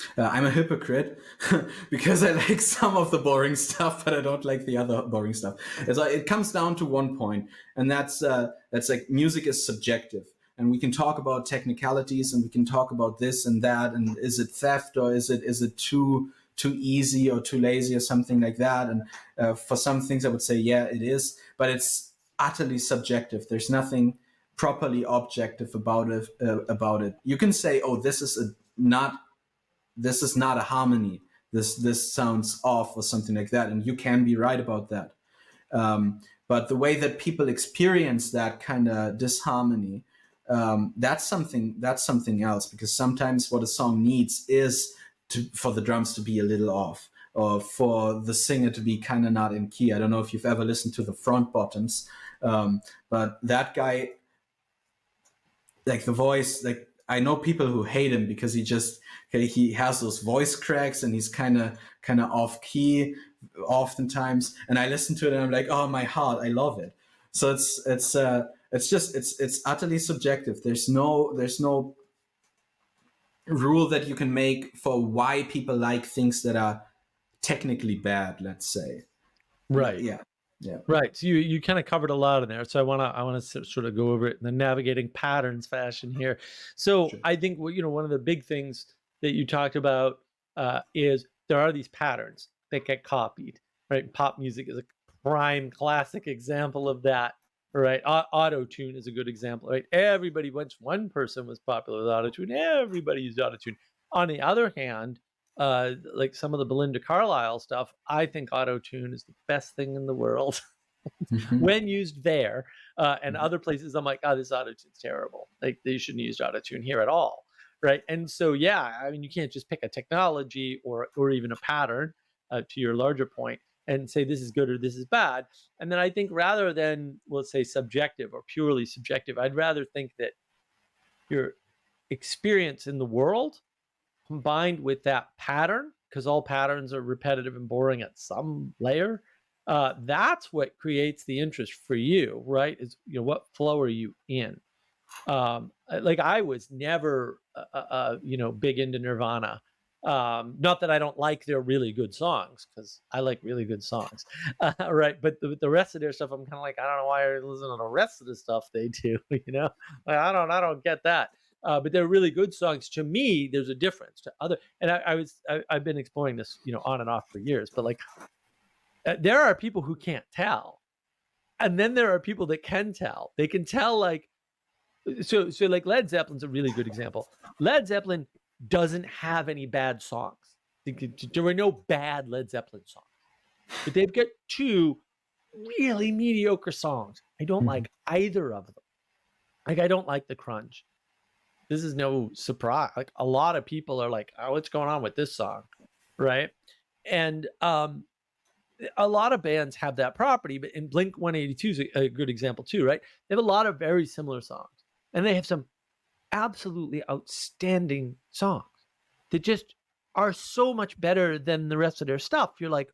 I'm a hypocrite because I like some of the boring stuff, but I don't like the other boring stuff. It comes down to one point, and that's like music is subjective, and we can talk about technicalities, and we can talk about this and that, and is it theft or is it too easy or too lazy or something like that. And for some things, I would say yeah, it is, but it's utterly subjective. There's nothing properly objective about it. You can say, oh, this is not a harmony. This sounds off or something like that, and you can be right about that. But the way that people experience that kind of disharmony, that's something else. Because sometimes what a song needs is for the drums to be a little off, or for the singer to be kind of not in key. I don't know if you've ever listened to the Front Bottoms, but that guy, like the voice, like I know people who hate him because he has those voice cracks and he's kind of off key oftentimes. And I listen to it and I'm like, oh my heart, I love it. So it's utterly subjective. There's no rule that you can make for why people like things that are technically bad, let's say. Right. Yeah. Right. So you kind of covered a lot in there. So I want to sort of go over it in the navigating patterns fashion here. So Sure. I think one of the big things that you talked about is there are these patterns that get copied. Right. Pop music is a prime classic example of that. Right. Auto tune is a good example. Right. Everybody, once one person was popular with auto tune, everybody used auto tune. On the other hand, like some of the Belinda Carlisle stuff, I think auto tune is the best thing in the world Mm-hmm. when used there. And other places, I'm like, oh, this auto tune's terrible. Like they shouldn't use auto tune here at all, right? And so, yeah, I mean, you can't just pick a technology or even a pattern to your larger point and say this is good or this is bad. And then I think rather than let's say subjective or purely subjective, I'd rather think that your experience in the world combined with that pattern, because all patterns are repetitive and boring at some layer, that's what creates the interest for you, right? Is what flow are you in? Like I was never, big into Nirvana. Not that I don't like their really good songs, because I like really good songs, right? But the rest of their stuff, I'm kind of like, I don't know why I listen to the rest of the stuff they do. Like, I don't get that. But they're really good songs. To me, there's a difference to other. And I've been exploring this, on and off for years. But like, there are people who can't tell, and then there are people that can tell. They can tell like so like Led Zeppelin's a really good example. Led Zeppelin doesn't have any bad songs. There were no bad Led Zeppelin songs, but they've got two really mediocre songs. I don't like either of them. Like I don't like the crunge. This is no surprise. Like a lot of people are like, oh, what's going on with this song, right? And a lot of bands have that property, but in Blink 182 is a good example too, right? They have a lot of very similar songs, and they have some absolutely outstanding songs that just are so much better than the rest of their stuff. You're like,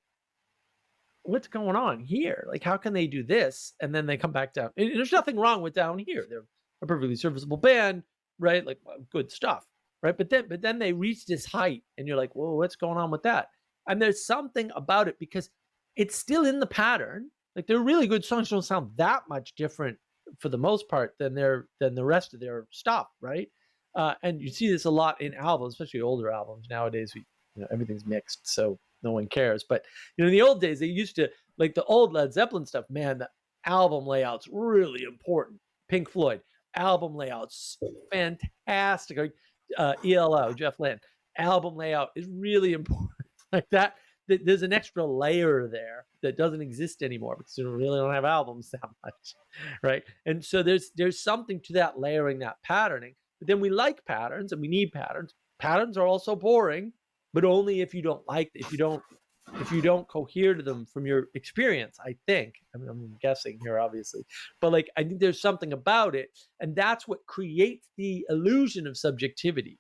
what's going on here? Like, how can they do this? And then they come back down. And there's nothing wrong with Down Here. They're a perfectly serviceable band, right? Like good stuff, right? But then they reach this height, and you're like, whoa, what's going on with that? And there's something about it because it's still in the pattern. Like their really good songs don't sound that much different for the most part than the rest of their stuff, right? And you see this a lot in albums, especially older albums. Nowadays, everything's mixed, so no one cares. But in the old days, they used to like the old Led Zeppelin stuff. Man, the album layout's really important. Pink Floyd album layouts, fantastic. ELO, Jeff Lynne, album layout is really important. Like that. There's an extra layer there that doesn't exist anymore because you really don't have albums that much, right? And so there's something to that layering, that patterning. But then we like patterns and we need patterns. Patterns are also boring, but only if you don't like, if you don't cohere to them from your experience. I think I'm guessing here, obviously, but like I think there's something about it, and that's what creates the illusion of subjectivity.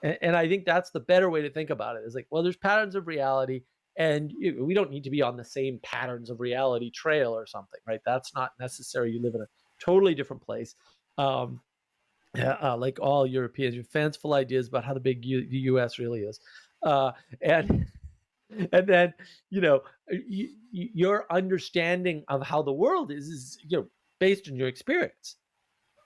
And I think that's the better way to think about it. Is like, well, there's patterns of reality, and we don't need to be on the same patterns of reality trail or something, right? That's not necessary. You live in a totally different place. like all Europeans, your fanciful ideas about how the the U.S. really is, and and then you know your understanding of how the world is based on your experience,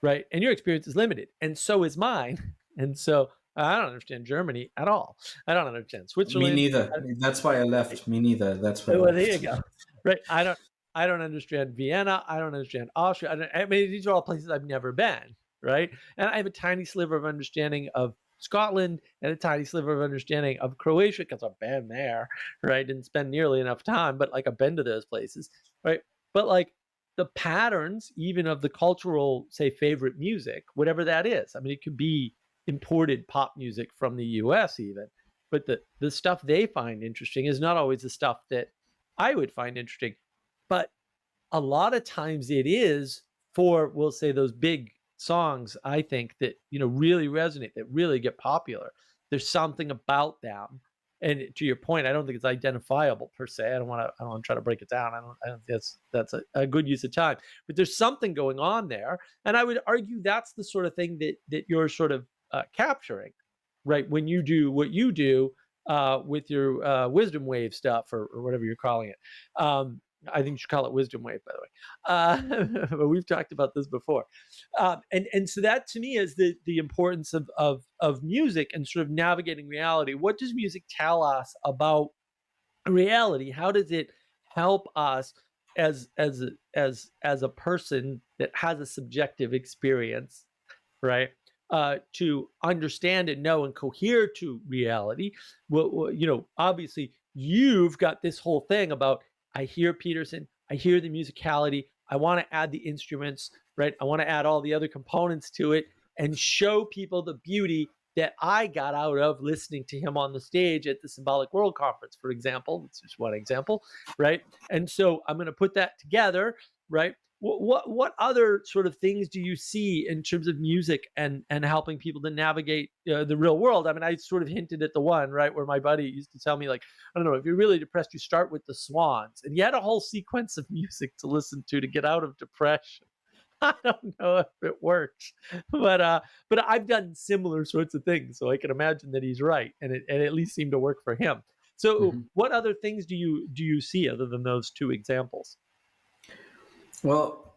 right? And your experience is limited, and so is mine. And so I don't understand Germany at all. I don't understand Me Switzerland. neither. That's why I left. Me neither. That's why I Well, there you left. go. Right. I don't understand Vienna. I don't understand Austria. I mean, these are all places I've never been. Right. And I have a tiny sliver of understanding of Scotland and a tiny sliver of understanding of Croatia because I've been there. Right. Didn't spend nearly enough time, but like I've been to those places. Right. But like the patterns, even of the cultural, say, favorite music, whatever that is. I mean, it could be imported pop music from the US even. But the stuff they find interesting is not always the stuff that I would find interesting. But a lot of times it is for, we'll say, those big songs, I think, that, really resonate, that really get popular. There's something about them. And to your point, I don't think it's identifiable per se. I don't want to try to break it down. I don't think that's a good use of time. But there's something going on there. And I would argue that's the sort of thing that you're sort of capturing, right? When you do what you do with your wisdom wave stuff, or whatever you're calling it. I think you should call it wisdom wave, by the way. But we've talked about this before, and so that to me is the importance of music and sort of navigating reality. What does music tell us about reality? How does it help us as a person that has a subjective experience, right? To understand and know and cohere to reality. Well, obviously you've got this whole thing about, I hear Peterson, I hear the musicality, I want to add the instruments, right? I want to add all the other components to it and show people the beauty that I got out of listening to him on the stage at the Symbolic World Conference, for example. That's just one example, right? And so I'm going to put that together, right? What other sort of things do you see in terms of music and helping people to navigate the real world? I mean, I sort of hinted at the one, right, where my buddy used to tell me, like, I don't know, if you're really depressed, you start with the Swans, and he had a whole sequence of music to listen to get out of depression. I don't know if it works, but I've done similar sorts of things, so I can imagine that he's right, and it at least seemed to work for him. So, Mhm. what other things do you see other than those two examples? Well,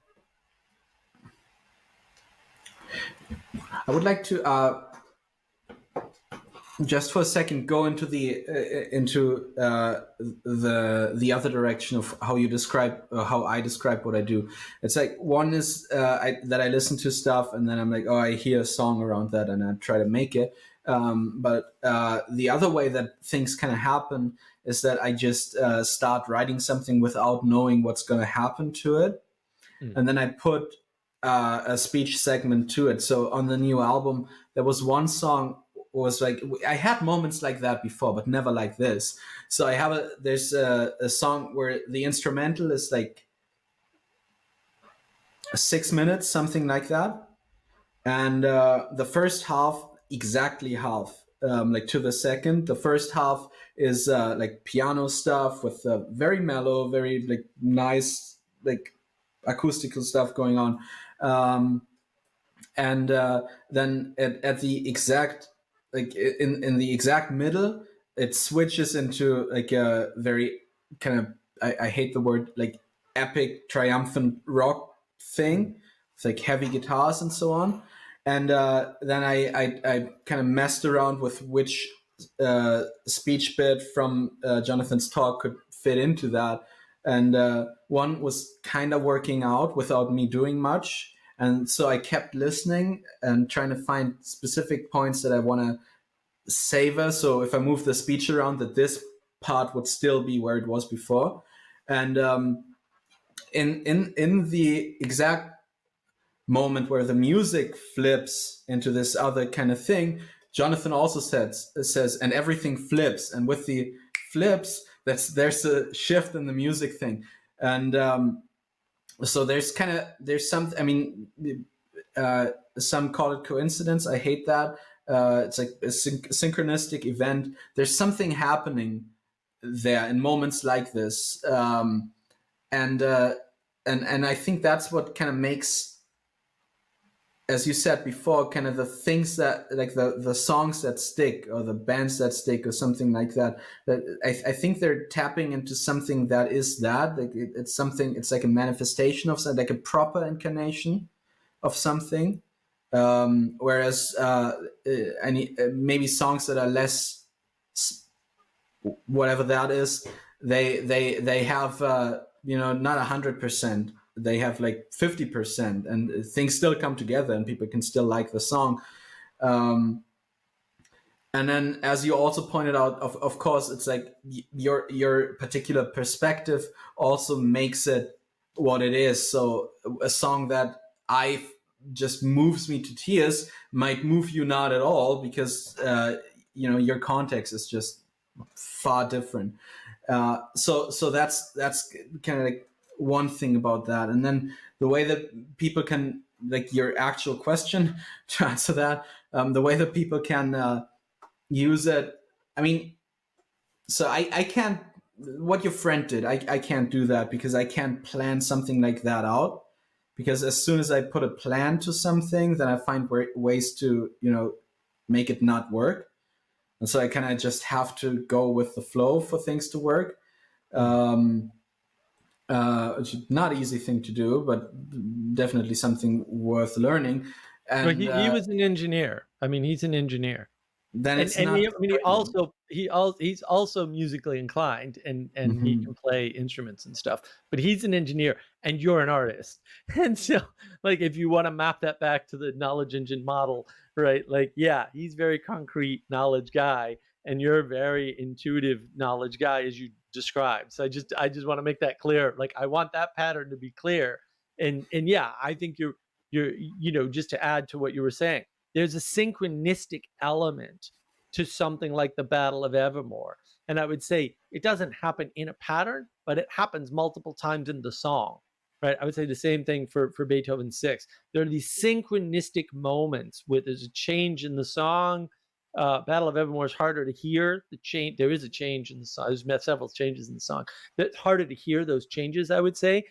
I would like to just for a second go into the other direction of how you describe how I describe what I do. It's like one is that I listen to stuff and then I'm like, oh, I hear a song around that and I try to make it. But the other way that things kind of happen is that I just start writing something without knowing what's going to happen to it, Mm. and then I put a speech segment to it. So on the new album, there was one song was like, I had moments like that before, but never like this. So there's a song where the instrumental is like 6 minutes, something like that, and the first half, exactly half, like to the second. The first half is like piano stuff with very mellow, very like nice, like acoustical stuff going on. Um, and then at the exact, like in the exact middle, it switches into like a very kind of, I hate the word, like epic triumphant rock Mm. thing. It's like heavy guitars and so on. And then I kind of messed around with which speech bit from Jonathan's talk could fit into that. And one was kind of working out without me doing much. And so I kept listening and trying to find specific points that I want to savor. So if I move the speech around, that this part would still be where it was before. And in the exact moment where the music flips into this other kind of thing, Jonathan also says, and everything flips. And with the flips, there's a shift in the music thing. And so there's some, I mean, some call it coincidence. I hate that. It's like a synchronistic event. There's something happening there in moments like this, and I think that's what kind of makes as you said before, kind of the things that, like the songs that stick or the bands that stick or something like that, that I think they're tapping into something that is that, like it's something, it's like a manifestation of something, like a proper incarnation of something. Whereas maybe songs that are less, whatever that is, they have not 100%, they have like 50%, and things still come together and people can still like the song. um, and then, as you also pointed out, of course, it's like your particular perspective also makes it what it is. So a song that I just moves me to tears might move you not at all, because your context is just far different. So that's kind of like one thing about that. And then the way that people can, like your actual question to answer that, the way that people can use it. I mean, so I can't, what your friend did, I can't do that, because I can't plan something like that out. Because as soon as I put a plan to something, then I find ways to, make it not work. And so I kind of just have to go with the flow for things to work. Um, which is not an easy thing to do, but definitely something worth learning. Well, And he was an engineer. I mean, he's an engineer. then And it's and he, not I mean, surprising. he's also musically inclined, and he Hmm. can play instruments and stuff. But he's an engineer, and you're an artist. And so, like, if you want to map that back to the knowledge engine model, right? Like, yeah, he's very concrete knowledge guy, and you're a very intuitive knowledge guy, as you described. So I just want to make that clear. Like, I want that pattern to be clear. And yeah, I think you're just to add to what you were saying, there's a synchronistic element to something like the Battle of Evermore. And I would say it doesn't happen in a pattern, but it happens multiple times in the song, right? I would say the same thing for Beethoven's Six. There are these synchronistic moments where there's a change in the song. Battle of Evermore is harder to hear. The change, there is a change in the song. There's several changes in the song. It's harder to hear those changes, I would say,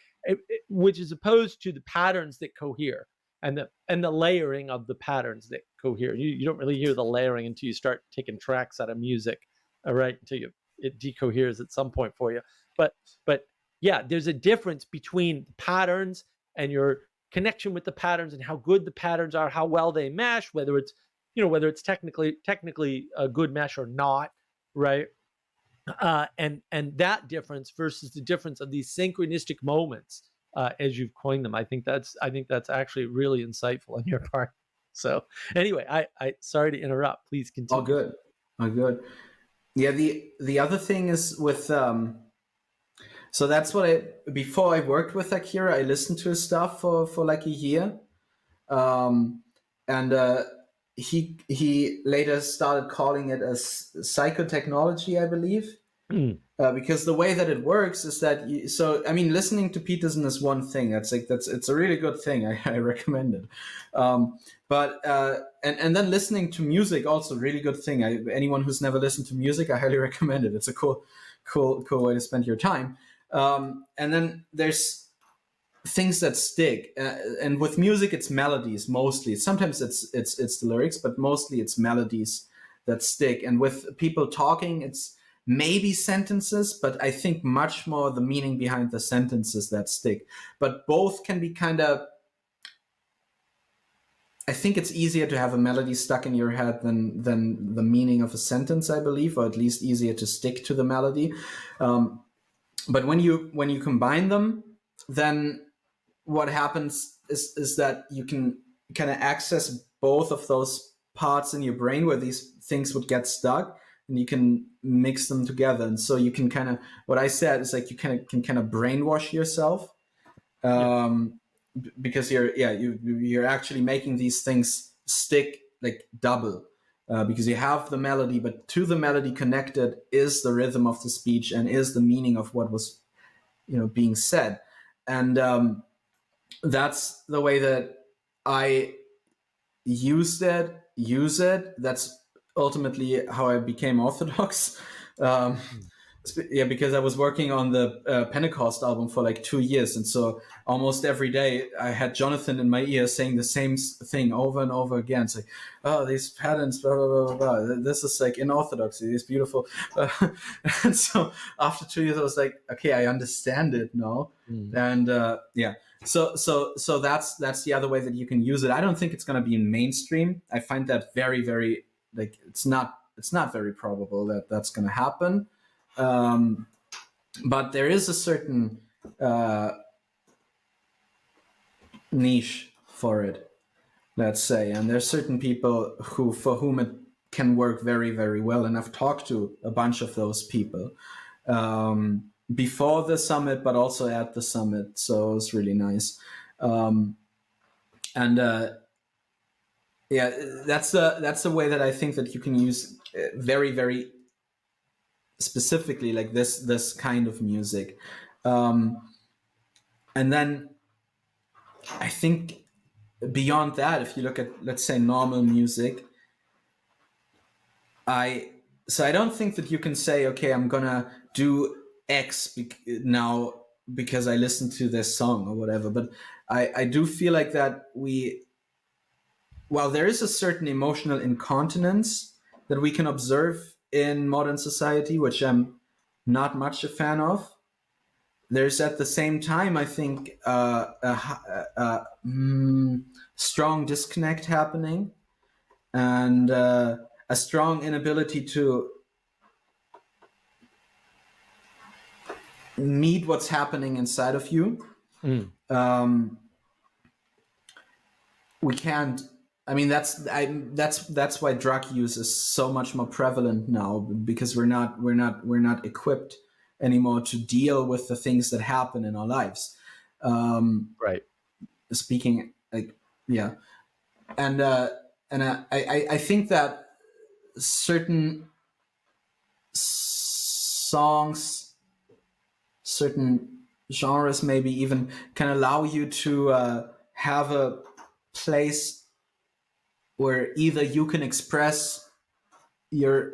which is opposed to the patterns that cohere and the layering of the patterns that cohere. You don't really hear the layering until you start taking tracks out of music, all right? Until it decoheres at some point for you. But yeah, there's a difference between the patterns and your connection with the patterns and how good the patterns are, how well they mesh, whether it's technically a good mesh or not, right? And that difference versus the difference of these synchronistic moments, as you've coined them. I think that's actually really insightful on your part. So anyway, I sorry to interrupt. Please All continue. good. All good. Yeah, the other thing is with so that's what I, before I worked with Akira, I listened to his stuff for like a year. Um and he later started calling it as psychotechnology, I believe. Mm, Because the way that it works is that so I mean, listening to Peterson is one thing. That's it's a really good thing. I recommend it. But and then listening to music also really good thing. Anyone who's never listened to music, I highly recommend it. It's a cool way to spend your time. And then there's things that stick, and with music it's melodies mostly. Sometimes it's the lyrics, but mostly it's melodies that stick. And with people talking, it's maybe sentences, but I think much more the meaning behind the sentences that stick. But both can be kind of, I think it's easier to have a melody stuck in your head than the meaning of a sentence, I believe, or at least easier to stick to the melody. But when you combine them, then what happens is that you can kind of access both of those parts in your brain where these things would get stuck, and you can mix them together. And so you can kind of, what I said is like, you can kind of brainwash yourself, yeah, because you're actually making these things stick like double, because you have the melody, but to the melody connected is the rhythm of the speech and is the meaning of what was being said. And that's the way that I use it. That's ultimately how I became Orthodox. Um, mm, Yeah, because I was working on the Pentecost album for like 2 years, and so almost every day I had Jonathan in my ear saying the same thing over and over again. It's like, oh, these patterns, blah blah blah blah. Blah. This is like in orthodoxy, these beautiful. And so after 2 years, I was like, okay, I understand it now, and yeah. So that's the other way that you can use it. I don't think it's going to be mainstream. I find that very like it's not very probable that that's going to happen. But there is a certain niche for it, let's say, and there's certain people for whom it can work very well, and I've talked to a bunch of those people before the summit, but also at the summit, so it's really nice. And yeah, that's the way that I think that you can use very specifically like this kind of music. And then I think beyond that, if you look at, let's say, normal music, I don't think that you can say, okay, I'm gonna do X now because I listened to this song or whatever. But I do feel like that while there is a certain emotional incontinence that we can observe in modern society, which I'm not much a fan of, there's at the same time, I think, strong disconnect happening, and a strong inability to meet what's happening inside of you. We can't. I mean, that's why drug use is so much more prevalent now, because we're not equipped anymore to deal with the things that happen in our lives. Right. Speaking like, yeah, and I think that certain songs, certain genres, maybe even can allow you to have a place where either you can express your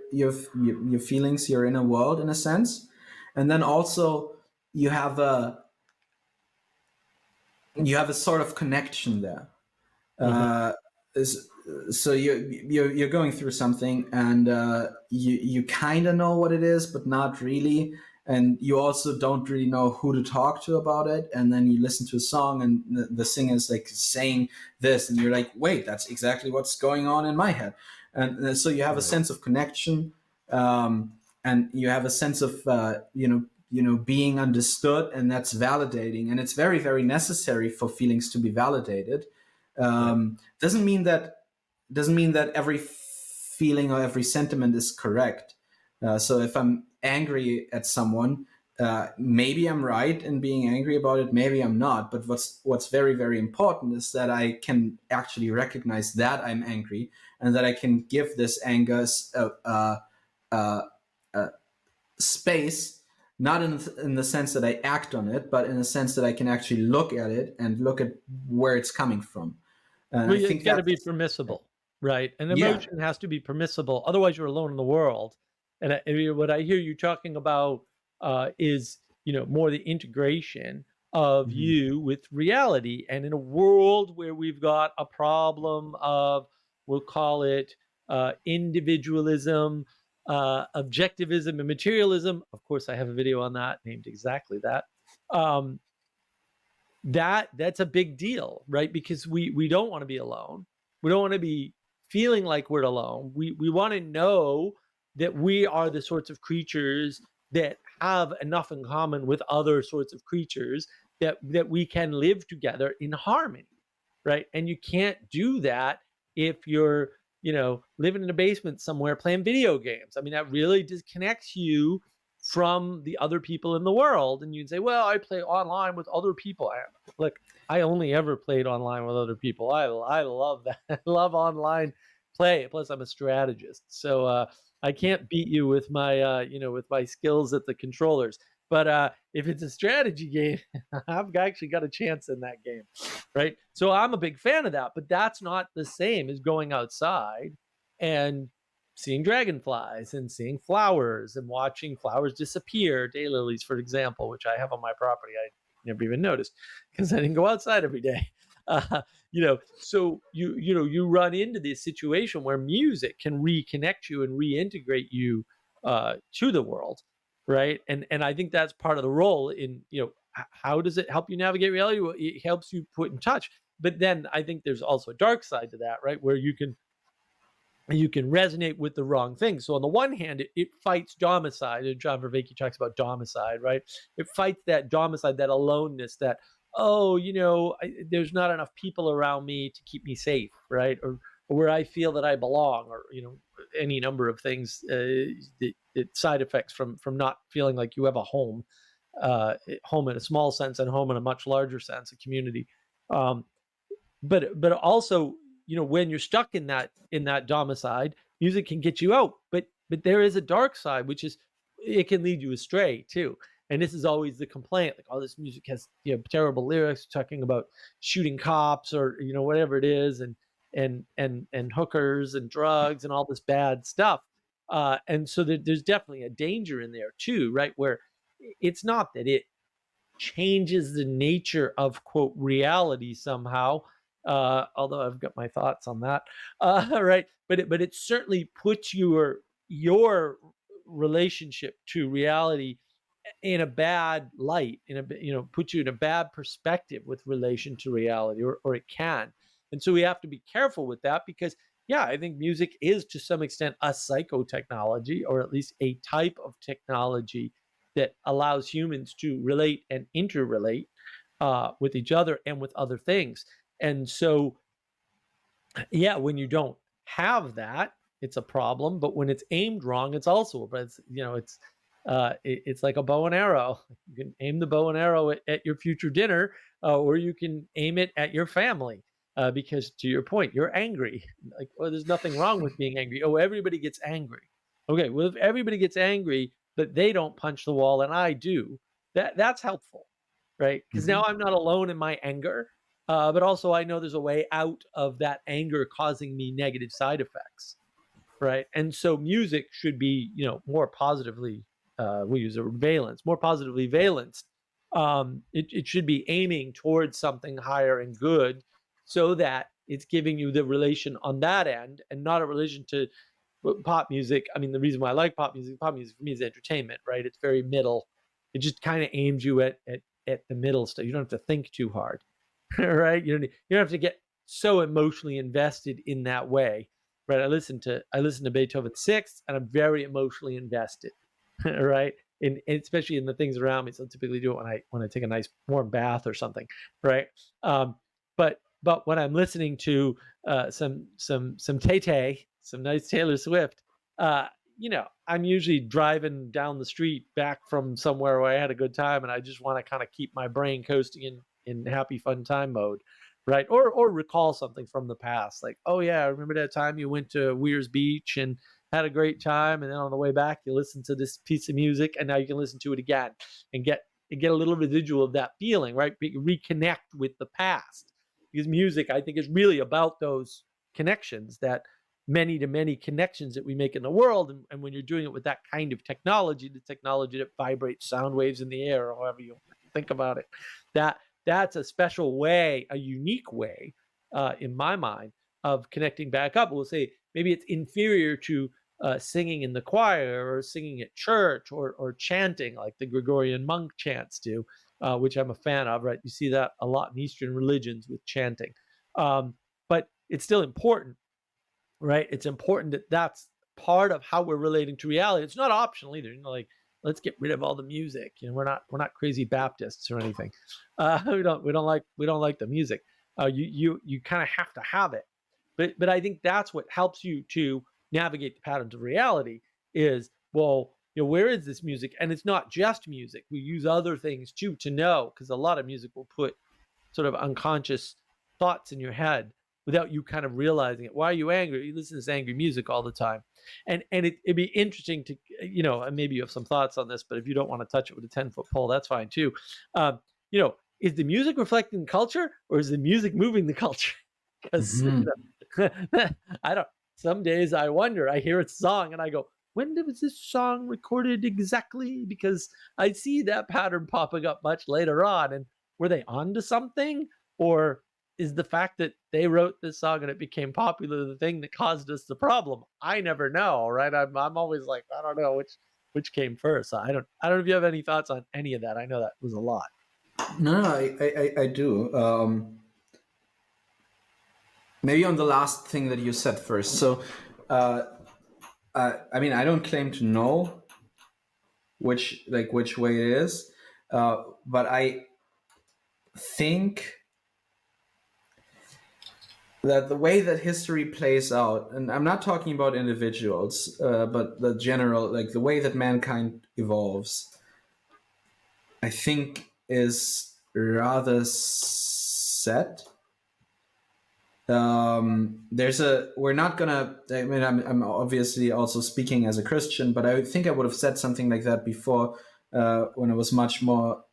feelings, your inner world, in a sense, and then also you have a sort of connection there. So you're going through something, and you kind of know what it is, but not really, and you also don't really know who to talk to about it. And then you listen to a song, and the singer is like saying this, and you're like, wait, that's exactly what's going on in my head. And so you have a sense of connection, and you have a sense of being understood, and that's validating, and it's very necessary for feelings to be validated. Doesn't mean that every feeling or every sentiment is correct. So if I'm angry at someone, maybe I'm right in being angry about it, maybe I'm not. But what's very important is that I can actually recognize that I'm angry, and that I can give this anger space, not in the sense that I act on it, but in the sense that I can actually look at it and look at where it's coming from. And Well, I think it's got to be that's, permissible, right? An yeah. emotion has to be permissible. Otherwise, you're alone in the world. And what I hear you talking about is, more the integration of Mhm. you with reality. And in a world where we've got a problem of, we'll call it individualism, objectivism, and materialism. Of course, I have a video on that named exactly that. Um, that's a big deal, right? Because we don't want to be alone. We don't want to be feeling like we're alone. We want to know that we are the sorts of creatures that have enough in common with other sorts of creatures that we can live together in harmony, right? And you can't do that if you're, living in a basement somewhere playing video games. I mean, that really disconnects you from the other people in the world. And you'd say, well, I play online with other people. Look, I only ever played online with other people. I love that. I love online play. Plus, I'm a strategist, so I can't beat you with my with my skills at the controllers. But if it's a strategy game, I've actually got a chance in that game, right? So I'm a big fan of that. But that's not the same as going outside and seeing dragonflies and seeing flowers and watching flowers disappear, daylilies, for example, which I have on my property. I never even noticed because I didn't go outside every day. So you run into this situation where music can reconnect you and reintegrate you to the world, right? And I think that's part of the role in how does it help you navigate reality? Well, it helps you put in touch. But then I think there's also a dark side to that, right? Where you can resonate with the wrong thing. So on the one hand, it fights domicide. And John Vervaeke talks about domicide, right? It fights that domicide, that aloneness, that, there's not enough people around me to keep me safe, right? Or where I feel that I belong, or any number of things, that side effects from not feeling like you have a home, home in a small sense and home in a much larger sense, a community. Um, but also, when you're stuck in that domicide, music can get you out, but there is a dark side, which is it can lead you astray too. And this is always the complaint, like, oh, this music has terrible lyrics talking about shooting cops, or whatever it is, and hookers and drugs and all this bad stuff. And so there's definitely a danger in there too, right? Where it's not that it changes the nature of, quote, reality somehow, although I've got my thoughts on that, right? But it certainly puts your relationship to reality in a bad light, puts you in a bad perspective with relation to reality, or it can. And so we have to be careful with that, because yeah, I think music is to some extent a psychotechnology, or at least a type of technology that allows humans to relate and interrelate with each other and with other things. And so, yeah, when you don't have that, it's a problem. But when it's aimed wrong, it's also, but it's like a bow and arrow. You can aim the bow and arrow at your future dinner, or you can aim it at your family. Because to your point, you're angry. Like, oh, there's nothing wrong with being angry. Oh, everybody gets angry. Okay, well, if everybody gets angry, but they don't punch the wall and I do, that's helpful, right? Because now I'm not alone in my anger, but also I know there's a way out of that anger causing me negative side effects, right? And so music should be, more positively, we use a valence, more positively valenced. It should be aiming towards something higher and good, so that it's giving you the relation on that end, and not a relation to pop music. I mean, the reason why I like pop music for me is entertainment, right? It's very middle. It just kind of aims you at the middle stuff. You don't have to think too hard, right? You don't have to get so emotionally invested in that way, right? I listen to Beethoven's Sixth, and I'm very emotionally invested, right? And especially in the things around me. So I typically do it when I take a nice warm bath or something, right? But when I'm listening to some Tay-Tay, some nice Taylor Swift, I'm usually driving down the street back from somewhere where I had a good time, and I just want to kind of keep my brain coasting in happy fun time mode, right? Or recall something from the past, like, oh yeah, I remember that time you went to Weir's Beach and had a great time, and then on the way back you listen to this piece of music, and now you can listen to it again and get a little residual of that feeling, right? Reconnect with the past, because music, I think, is really about those connections, that many to many connections that we make in the world. And when you're doing it with that kind of technology, the technology that vibrates sound waves in the air, or however you think about it, that's a special way, a unique way, in my mind, of connecting back up. We'll say maybe it's inferior to singing in the choir, or singing at church, or chanting like the Gregorian monk chants do, which I'm a fan of, right? You see that a lot in Eastern religions with chanting. But it's still important, right? It's important that that's part of how we're relating to reality. It's not optional either. Like, let's get rid of all the music. We're not crazy Baptists or anything. We don't like the music. You kind of have to have it. But I think that's what helps you to navigate the patterns of reality. Is, well, where is this music? And it's not just music. We use other things too to know, because a lot of music will put sort of unconscious thoughts in your head without you kind of realizing it. Why are you angry? You listen to this angry music all the time. And it'd be interesting to, and maybe you have some thoughts on this, but if you don't want to touch it with a 10-foot pole, that's fine too. Is the music reflecting culture, or is the music moving the culture? Because I some days I wonder, I hear a song and I go, when was this song recorded exactly? Because I see that pattern popping up much later on. And were they onto something? Or is the fact that they wrote this song and it became popular the thing that caused us the problem? I never know, right? I'm always like, I don't know which came first. I don't know if you have any thoughts on any of that. I know that was a lot. No, I do. Maybe on the last thing that you said first. So, I mean, I don't claim to know which way it is, but I think that the way that history plays out, and I'm not talking about individuals, but the general, like the way that mankind evolves, I think is rather set. We're not gonna, I mean, I'm obviously also speaking as a Christian, but I think I would have said something like that before, when I was much more,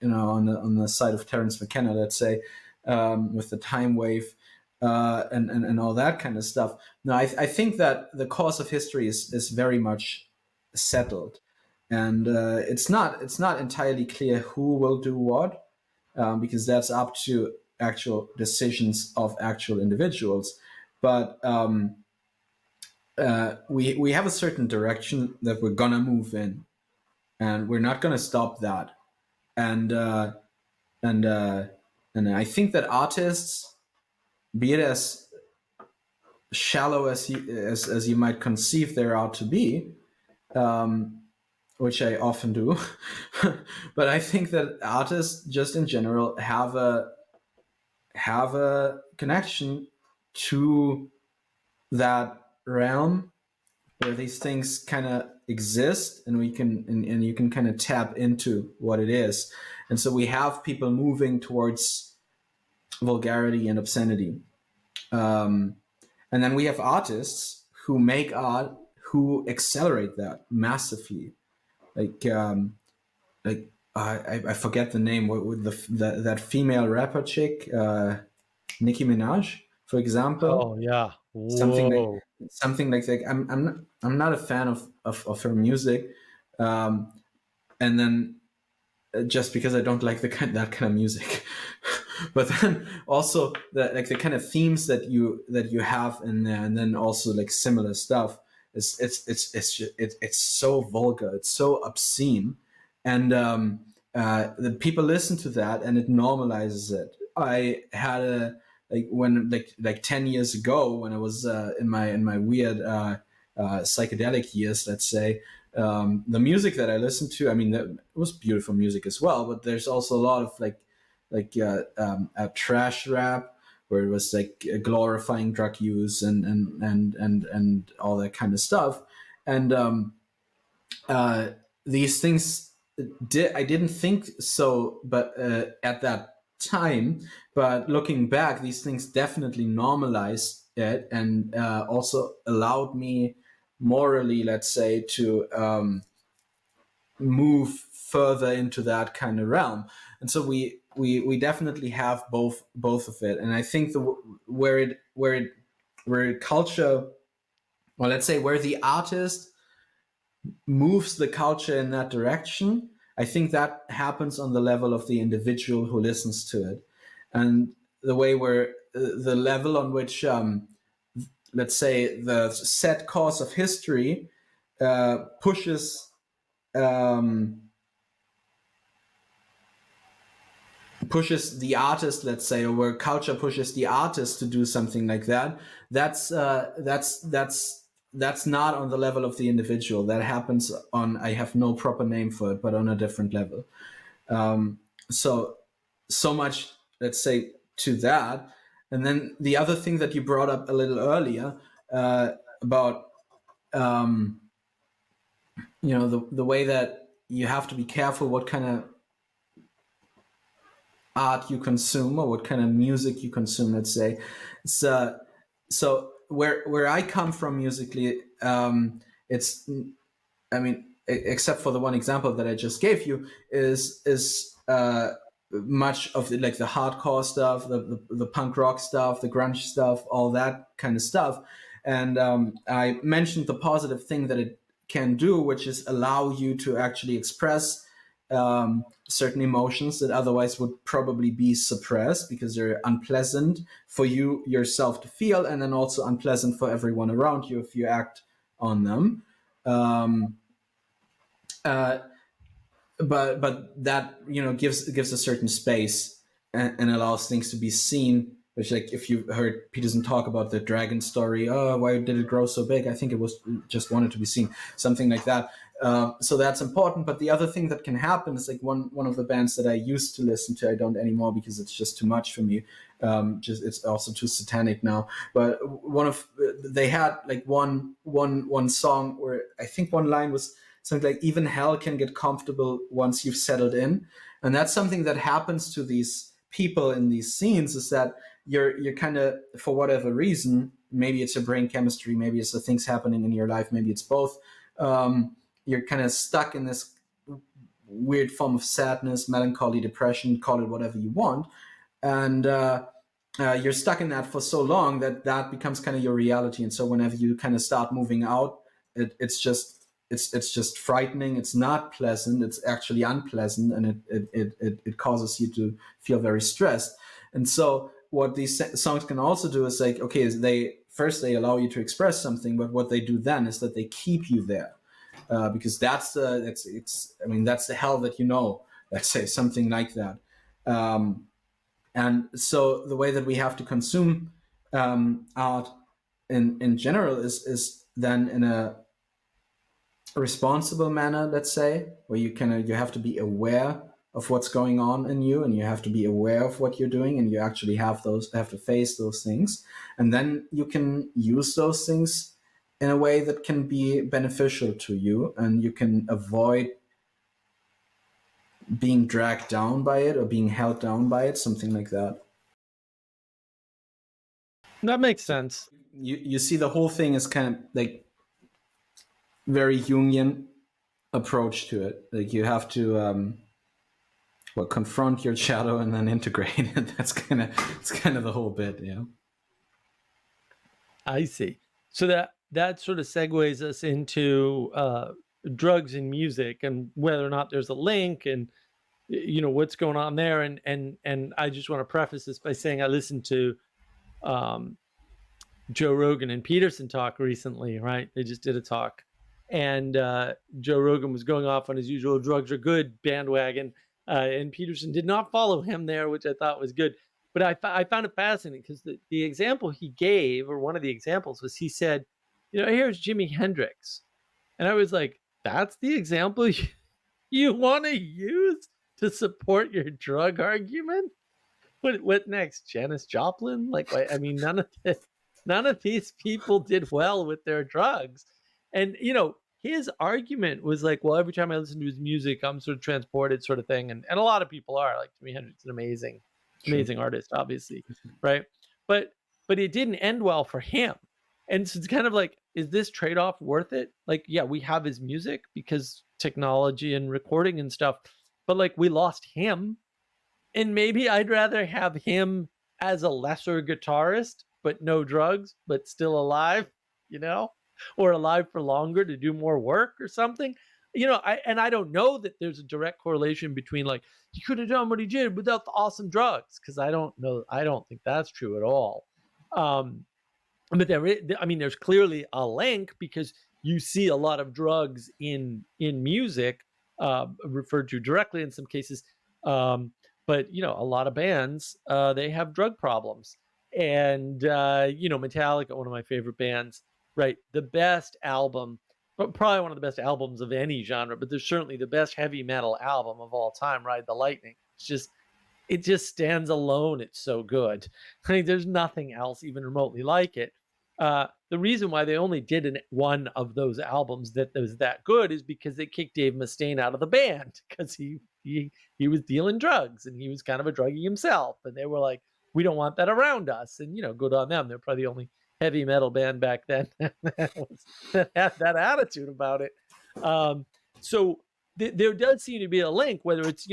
on the side of Terence McKenna, let's say, with the time wave, and all that kind of stuff. No, I think that the course of history is very much settled, and it's not entirely clear who will do what, because that's up to actual decisions of actual individuals. But we have a certain direction that we're gonna move in, and we're not gonna stop that. And and uh, and I think that artists, be it as shallow as you might conceive their art to be, which I often do, but I think that artists just in general have a connection to that realm where these things kind of exist, and we can and you can kind of tap into what it is. And so we have people moving towards vulgarity and obscenity, and then we have artists who make art who accelerate that massively, like I forget the name, with that female rapper chick, Nicki Minaj, for example. Oh yeah. something like Whoa. something like that. I'm not a fan of her music, and then, just because I don't like that kind of music. But then also the kind of themes that you have in there, and then also like similar stuff. It's so vulgar, it's so obscene, and the people listen to that, and it normalizes it. I had a when 10 years ago, when I was in my weird psychedelic years, let's say, the music that I listened to, I mean, that was beautiful music as well, but there's also a lot of trash rap, where it was like glorifying drug use and all that kind of stuff. And these things I didn't think so, but at that time. But looking back, these things definitely normalized it, and also allowed me morally, let's say, to move further into that kind of realm. And so we definitely have both of it. And I think where culture, or let's say where the artist moves the culture in that direction, I think that happens on the level of the individual who listens to it. And the level on which, let's say, the set course of history pushes pushes the artist, let's say, or where culture pushes the artist to do something like that, that's not on the level of the individual. That happens on, I have no proper name for it, but on a different level. So much, let's say, to that. And then the other thing that you brought up a little earlier, about the way that you have to be careful what kind of art you consume, or what kind of music you consume, let's say. So where I come from musically, it's, I mean, except for the one example that I just gave you, is much of like the hardcore stuff, the punk rock stuff, the grunge stuff, all that kind of stuff. And I mentioned the positive thing that it can do, which is allow you to actually express certain emotions that otherwise would probably be suppressed because they're unpleasant for you yourself to feel, and then also unpleasant for everyone around you if you act on them. Um, uh, but that gives a certain space and allows things to be seen. Which, like, if you heard Peterson talk about the dragon story, oh, why did it grow so big? I think it was just wanted to be seen, something like that. So that's important. But the other thing that can happen is, like, one of the bands that I used to listen to, I don't anymore because it's just too much for me. Just it's also too satanic now. But they had like one song where I think one line was something like, even hell can get comfortable once you've settled in. And that's something that happens to these people in these scenes, is that you're kind of, for whatever reason, maybe it's your brain chemistry, maybe it's the things happening in your life, maybe it's both, you're kind of stuck in this weird form of sadness, melancholy, depression, call it whatever you want. And you're stuck in that for so long that becomes kind of your reality. And so whenever you kind of start moving out, it's just frightening. It's not pleasant. It's actually unpleasant, and it causes you to feel very stressed. And so what these songs can also do is, like, okay, they allow you to express something, but what they do then is that they keep you there, because that's the hell that you know. Let's say something like that. And so the way that we have to consume art in general is then in a responsible manner, let's say, where you have to be aware of what's going on in you, and you have to be aware of what you're doing, and you actually have to face those things, and then you can use those things in a way that can be beneficial to you, and you can avoid being dragged down by it or being held down by it, something like that. That makes sense. You see, the whole thing is kind of like very Jungian approach to it. Like, you have to confront your shadow and then integrate it. It's kind of the whole bit, yeah. I see. So that sort of segues us into drugs and music, and whether or not there's a link, and what's going on there. And I just want to preface this by saying I listened to Joe Rogan and Peterson talk recently, right? They just did a talk, and Joe Rogan was going off on his usual drugs are good bandwagon, and Peterson did not follow him there, which I thought was good. But I found it fascinating because the example he gave, or one of the examples, was he said, here's Jimi Hendrix. And I was like, that's the example you want to use to support your drug argument? What next? Janis Joplin? Like, I mean, none of these people did well with their drugs. And his argument was like, well, every time I listen to his music, I'm sort of transported, sort of thing. And a lot of people are. Like, Jimi Hendrix is an amazing artist, obviously, right? But it didn't end well for him. And so it's kind of like, is this trade-off worth it? Like, yeah, we have his music because technology and recording and stuff, but like, we lost him. And maybe I'd rather have him as a lesser guitarist, but no drugs, but still alive, or alive for longer to do more work or something. I don't know that there's a direct correlation between, like, he could have done what he did without the awesome drugs, because I don't think that's true at all. But there's clearly a link, because you see a lot of drugs in music, referred to directly in some cases. But a lot of bands, they have drug problems. And Metallica, one of my favorite bands, right? The best album, but probably one of the best albums of any genre, but there's certainly the best heavy metal album of all time, Ride the Lightning. It just stands alone. It's so good. I mean, there's nothing else even remotely like it. The reason why they only did one of those albums that was that good is because they kicked Dave Mustaine out of the band, because he was dealing drugs, and he was kind of a druggie himself. And they were like, we don't want that around us. And, good on them. They're probably the only heavy metal band back then that had that attitude about it. So there does seem to be a link, whether it's,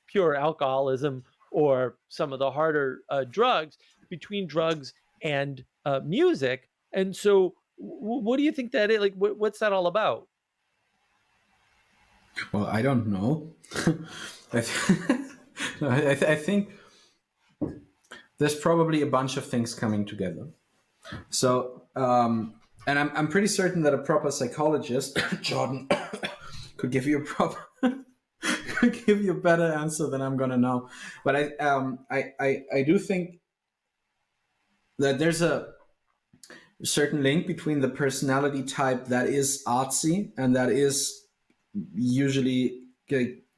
pure alcoholism or some of the harder drugs, between drugs and music. And so What do you think that is? Like, what's that all about? Well, I don't know. I, I think there's probably a bunch of things coming together. So, and I'm pretty certain that a proper psychologist, Jordan, could give you a proper, could give you a better answer than I'm gonna know. But I do think that there's a certain link between the personality type that is artsy and that is usually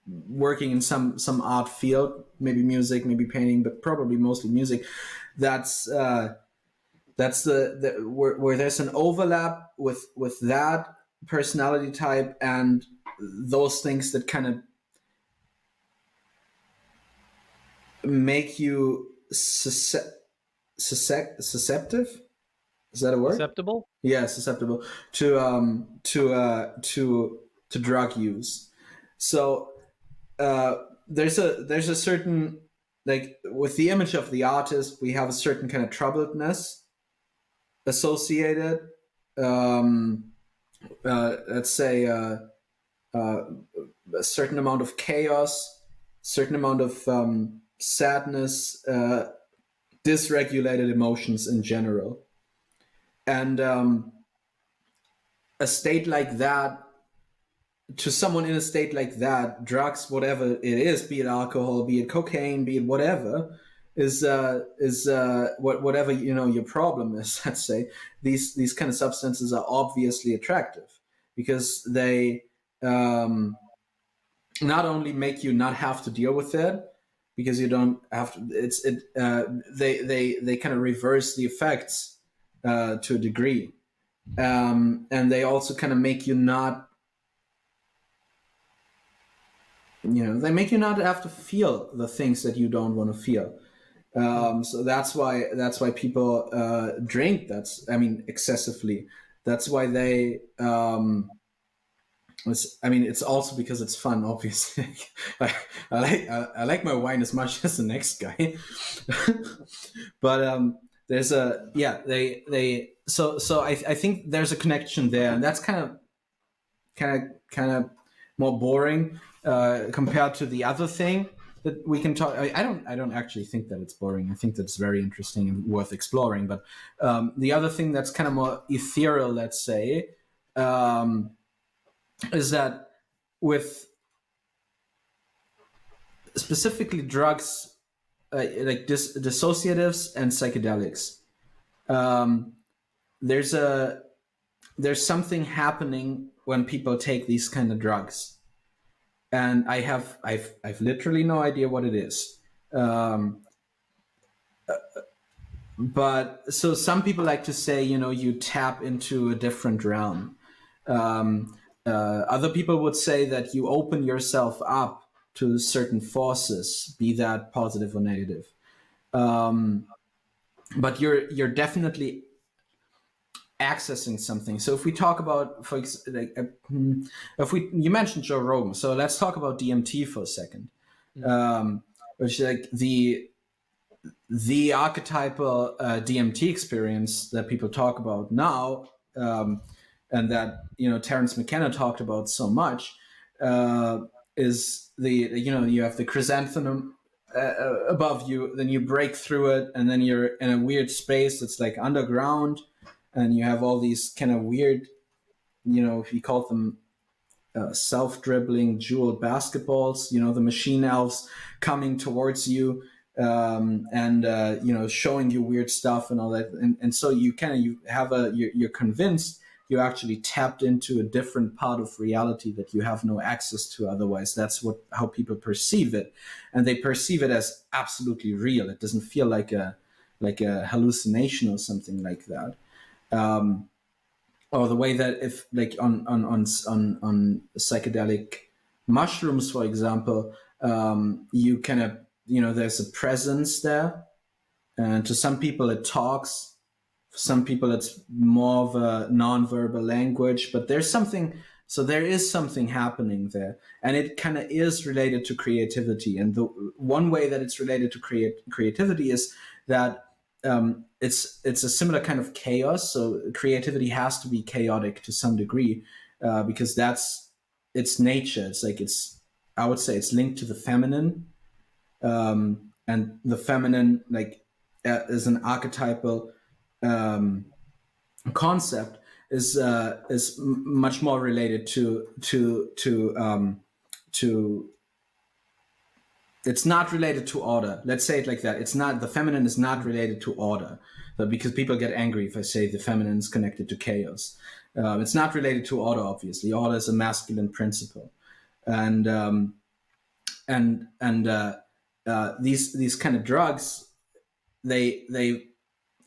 working in some art field, maybe music, maybe painting, but probably mostly music. That's the where there's an overlap with that personality type and those things that kind of make you susceptible. Is that a word? Susceptible? Yeah, susceptible to drug use. So there's a certain, like, with the image of the artist, we have a certain kind of troubledness associated. Let's say a certain amount of chaos, certain amount of sadness, dysregulated emotions in general, and a state like that, to someone in a state like that, drugs, whatever it is, be it alcohol, be it cocaine, be it whatever, is whatever your problem is. Let's say these kind of substances are obviously attractive because they not only make you not have to deal with it, because you don't have to. They kind of reverse the effects to a degree, and they also kind of make you not. They make you not have to feel the things that you don't want to feel. So that's why people drink. Excessively. That's why they. It's also because it's fun. Obviously, I like my wine as much as the next guy. But there's a they so I think there's a connection there, and that's kind of more boring compared to the other thing that we can talk. I don't actually think that it's boring. I think that's very interesting and worth exploring. But the other thing that's kind of more ethereal, let's say, is that with specifically drugs, like dissociatives and psychedelics, there's something happening when people take these kind of drugs, and I've literally no idea what it is. But so some people like to say, you tap into a different realm. Other people would say that you open yourself up to certain forces, be that positive or negative. But you're definitely accessing something. So if we talk about, you mentioned Joe Rogan, so let's talk about DMT for a second, which is like the archetypal DMT experience that people talk about now, and that Terence McKenna talked about so much, is you have the chrysanthemum above you, then you break through it, and then you're in a weird space that's like underground, and you have all these kind of weird, he called them self-dribbling jeweled basketballs, the machine elves coming towards you, and showing you weird stuff and all that, and so you're convinced you actually tapped into a different part of reality that you have no access to otherwise. That's how people perceive it, and they perceive it as absolutely real. It doesn't feel like a hallucination or something like that. Or the way that if like on psychedelic mushrooms, for example, you kind of there's a presence there, and to some people it talks. For some people it's more of a non-verbal language, but there is something happening there, and it kind of is related to creativity. And the one way that it's related to creativity is that it's a similar kind of chaos. So creativity has to be chaotic to some degree, because that's its nature. It's like I would say it's linked to the feminine, and the feminine is an archetypal concept, is much more related to it's not related to order. Let's say it like that. It's not, the feminine is not related to order, but because people get angry if I say the feminine is connected to chaos. It's not related to order. Obviously, order is a masculine principle, and these kind of drugs, they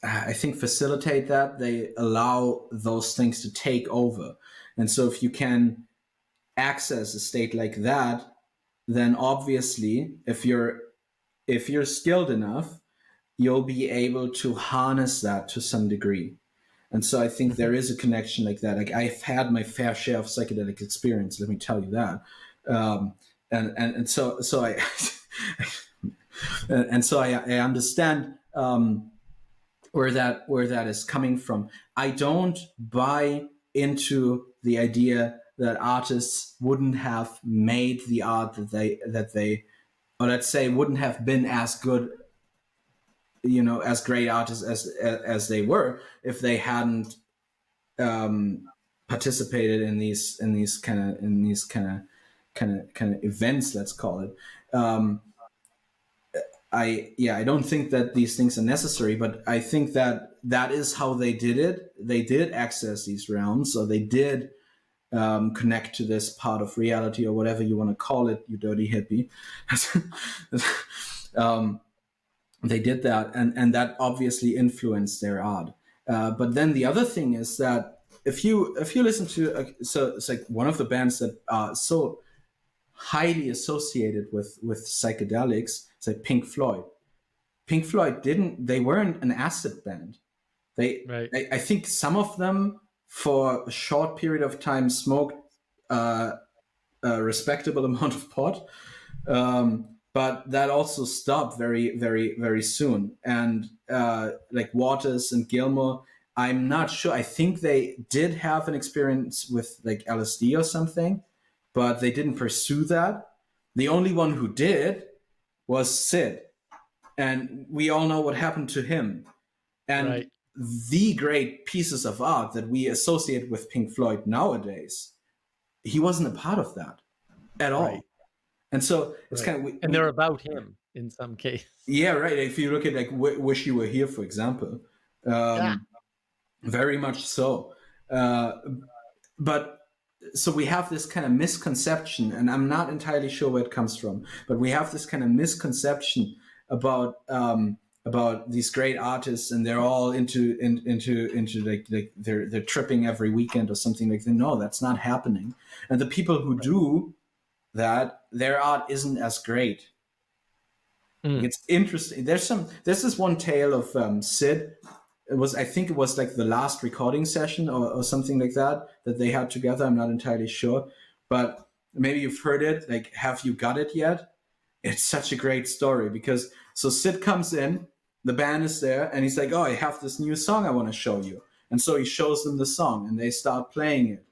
I think facilitate that. They allow those things to take over, and so if you can access a state like that, then obviously if you're skilled enough, you'll be able to harness that to some degree. And so I think there is a connection like that. Like, I've had my fair share of psychedelic experience, let me tell you that. And so I and so I understand where that is coming from. I don't buy into the idea that artists wouldn't have made the art that they or let's say wouldn't have been as good, as great artists as they were, if they hadn't participated in these kind of events, let's call it. I don't think that these things are necessary, but I think that is how they did it. They did access these realms, so they did connect to this part of reality, or whatever you want to call it, you dirty hippie. They did that, and that obviously influenced their art. But then the other thing is that if you listen to, so it's like one of the bands that are so highly associated with psychedelics, it's like Pink Floyd. Pink Floyd they weren't an acid band. Right. I think some of them for a short period of time smoked a respectable amount of pot. But that also stopped very, very, very soon. And like Waters and Gilmour, I'm not sure. I think they did have an experience with like LSD or something, but they didn't pursue that. The only one who did was Sid. And we all know what happened to him. And Right. the great pieces of art that we associate with Pink Floyd nowadays, he wasn't a part of that at all. Right. And so it's Right. kind of And they're about him in some case. yeah, right. If you look at like Wish You Were Here, for example, very much so. But so we have this kind of misconception, and I'm not entirely sure where it comes from, but we have this kind of misconception about these great artists, and they're all into like they're tripping every weekend or something like that. No, that's not happening. And the people who do that, their art isn't as great. It's interesting. There's this one tale of Sid. I think it was like the last recording session or something like that they had together. I'm not entirely sure, but maybe you've heard it. Like, Have You Got It Yet? It's such a great story, because so Sid comes in, the band is there, and he's like, oh, I have this new song I want to show you. And so he shows them the song, and they start playing it.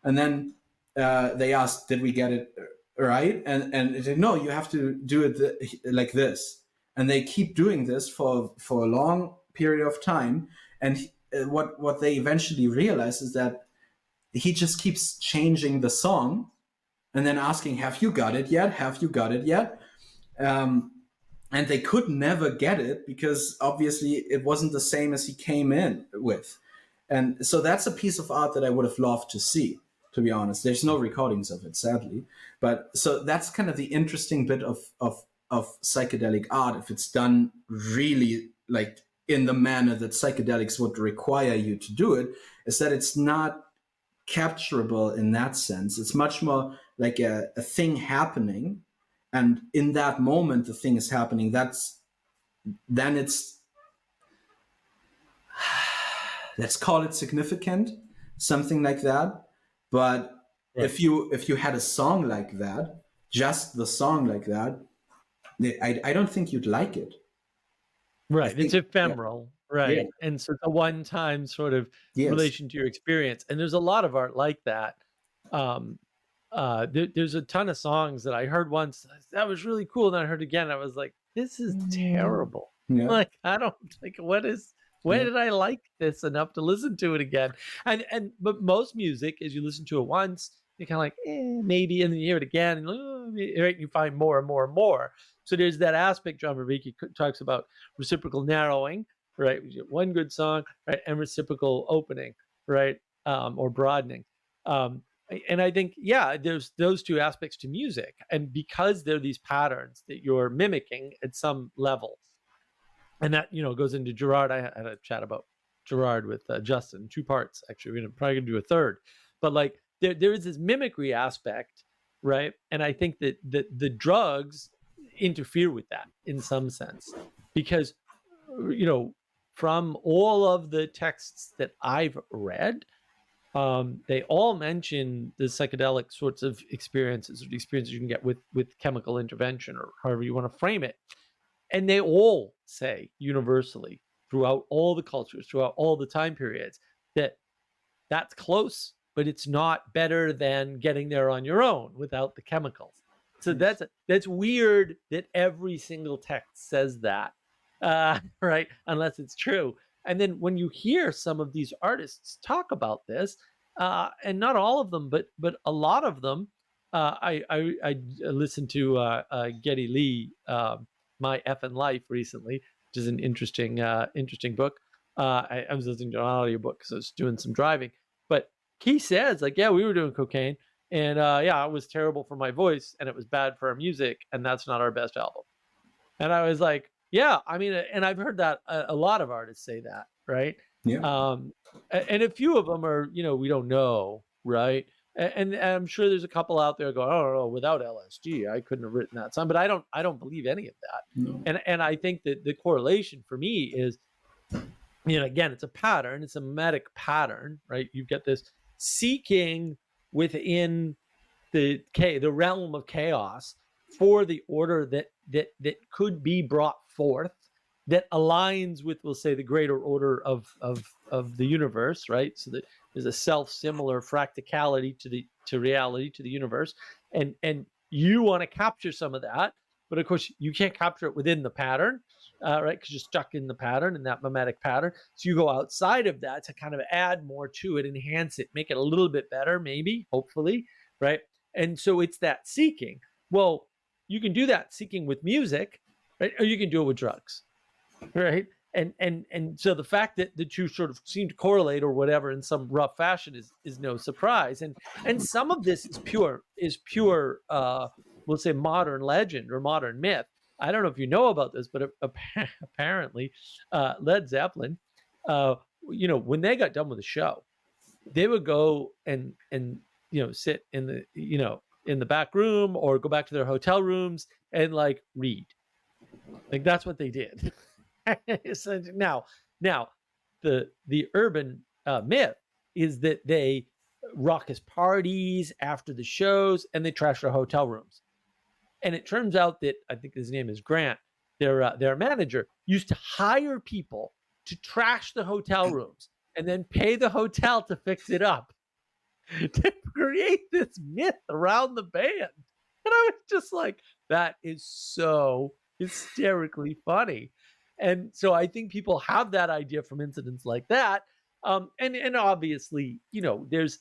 And then they ask, did we get it right? And they say, no, you have to do it like this. And they keep doing this for a long period of time. And what they eventually realize is that he just keeps changing the song and then asking, have you got it yet? Have you got it yet? And they could never get it, because obviously it wasn't the same as he came in with. And so that's a piece of art that I would have loved to see, to be honest. There's no recordings of it, sadly. But so that's kind of the interesting bit of psychedelic art, if it's done really like in the manner that psychedelics would require you to do it, is that it's not capturable in that sense. It's much more like a thing happening. And in that moment, the thing is happening. Then it's, let's call it significant, something like that. But right. if you had a song like that, just the song like that, I don't think you'd like it. I Right, it's think, yeah, ephemeral, yeah, right, and so it's a one-time sort of yes, relation to your experience, and there's a lot of art like that. Um, there's a ton of songs that I heard once, that was really cool, and then I heard again, I was like, "This is terrible." yeah, Like, I don't like, when yeah, did I like this enough to listen to it again? And but most music, as you listen to it once, you're kinda like, "Eh, maybe," and then you hear it again, and, right, you find more and more and more. So there's that aspect John Vervaeke talks about reciprocal narrowing, right? You get one good song, right, and reciprocal opening, right, or broadening. Um, and I think, yeah, there's those two aspects to music, and because there are these patterns that you're mimicking at some level, and that goes into Gerard. I had a chat about Gerard with Justin, two parts actually. We're probably gonna do a third, but like there is this mimicry aspect, right? And I think that the drugs interfere with that in some sense, because you know from all of the texts that I've read, they all mention the psychedelic sorts of experiences, or the experiences you can get with chemical intervention, or however you want to frame it, and they all say universally throughout all the cultures, throughout all the time periods, that that's close, but it's not better than getting there on your own without the chemicals. So yes, that's weird that every single text says that, right? Unless it's true. And then when you hear some of these artists talk about this, and not all of them, but a lot of them, I listened to Geddy Lee, My Effing Life recently, which is an interesting book. I was listening to an audiobook because I was doing some driving, but he says, like, yeah, we were doing cocaine, and yeah, it was terrible for my voice, and it was bad for our music, and that's not our best album. And I was like, yeah, I mean, and I've heard that a lot of artists say that, right? yeah, And a few of them are, we don't know, right? And I'm sure there's a couple out there going, oh no, without LSD, I couldn't have written that song, but I don't believe any of that. no, And I think that the correlation for me is, again, it's a pattern, it's a mimetic pattern, right? You get this seeking within the realm of chaos for the order that could be brought forth, that aligns with, we'll say, the greater order of the universe, right? So that there's a self-similar fractality to reality, to the universe, and you want to capture some of that, but of course you can't capture it within the pattern, right? Because you're stuck in the pattern, in that mimetic pattern. So you go outside of that to kind of add more to it, enhance it, make it a little bit better, maybe, hopefully, right? And so it's that seeking. Well, you can do that seeking with music, right? Or you can do it with drugs, right? And so the fact that the two sort of seem to correlate or whatever in some rough fashion is no surprise. And some of this is pure we'll say modern legend or modern myth. I don't know if you know about this, but apparently Led Zeppelin, when they got done with the show, they would go and sit in the back room, or go back to their hotel rooms and like read. Like, that's what they did. So now the urban myth is that they raucous parties after the shows, and they trash their hotel rooms. And it turns out that, I think his name is Grant, their manager used to hire people to trash the hotel rooms and then pay the hotel to fix it up, to create this myth around the band. And I was just like, that is so hysterically funny. And so I think people have that idea from incidents like that. And obviously, there's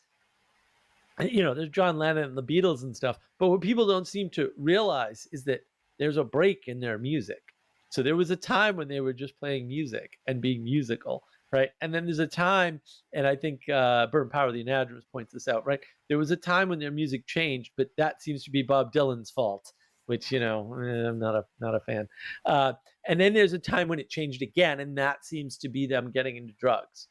John Lennon and the Beatles and stuff. But what people don't seem to realize is that there's a break in their music. So there was a time when they were just playing music and being musical, right? And then there's a time, and I think Burn Power of the Anadromous points this out, right? There was a time when their music changed, but that seems to be Bob Dylan's fault, which I'm not a fan. And then there's a time when it changed again, and that seems to be them getting into drugs.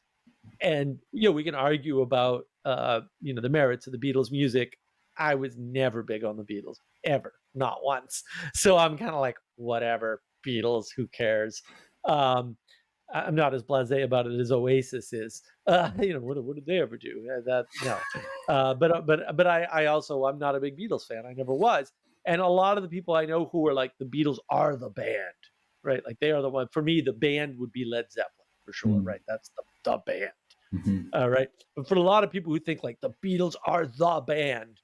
And we can argue about the merits of the Beatles music. I was never big on the Beatles, ever, not once. So I'm kind of like, whatever, Beatles, who cares? I'm not as blasé about it as Oasis is. What did they ever do? That no. But I also, I'm not a big Beatles fan. I never was. And a lot of the people I know who are like, the Beatles are the band, right? Like they are the one, for me, the band would be Led Zeppelin for sure, right? That's the band. Right. But for a lot of people who think like the Beatles are the band,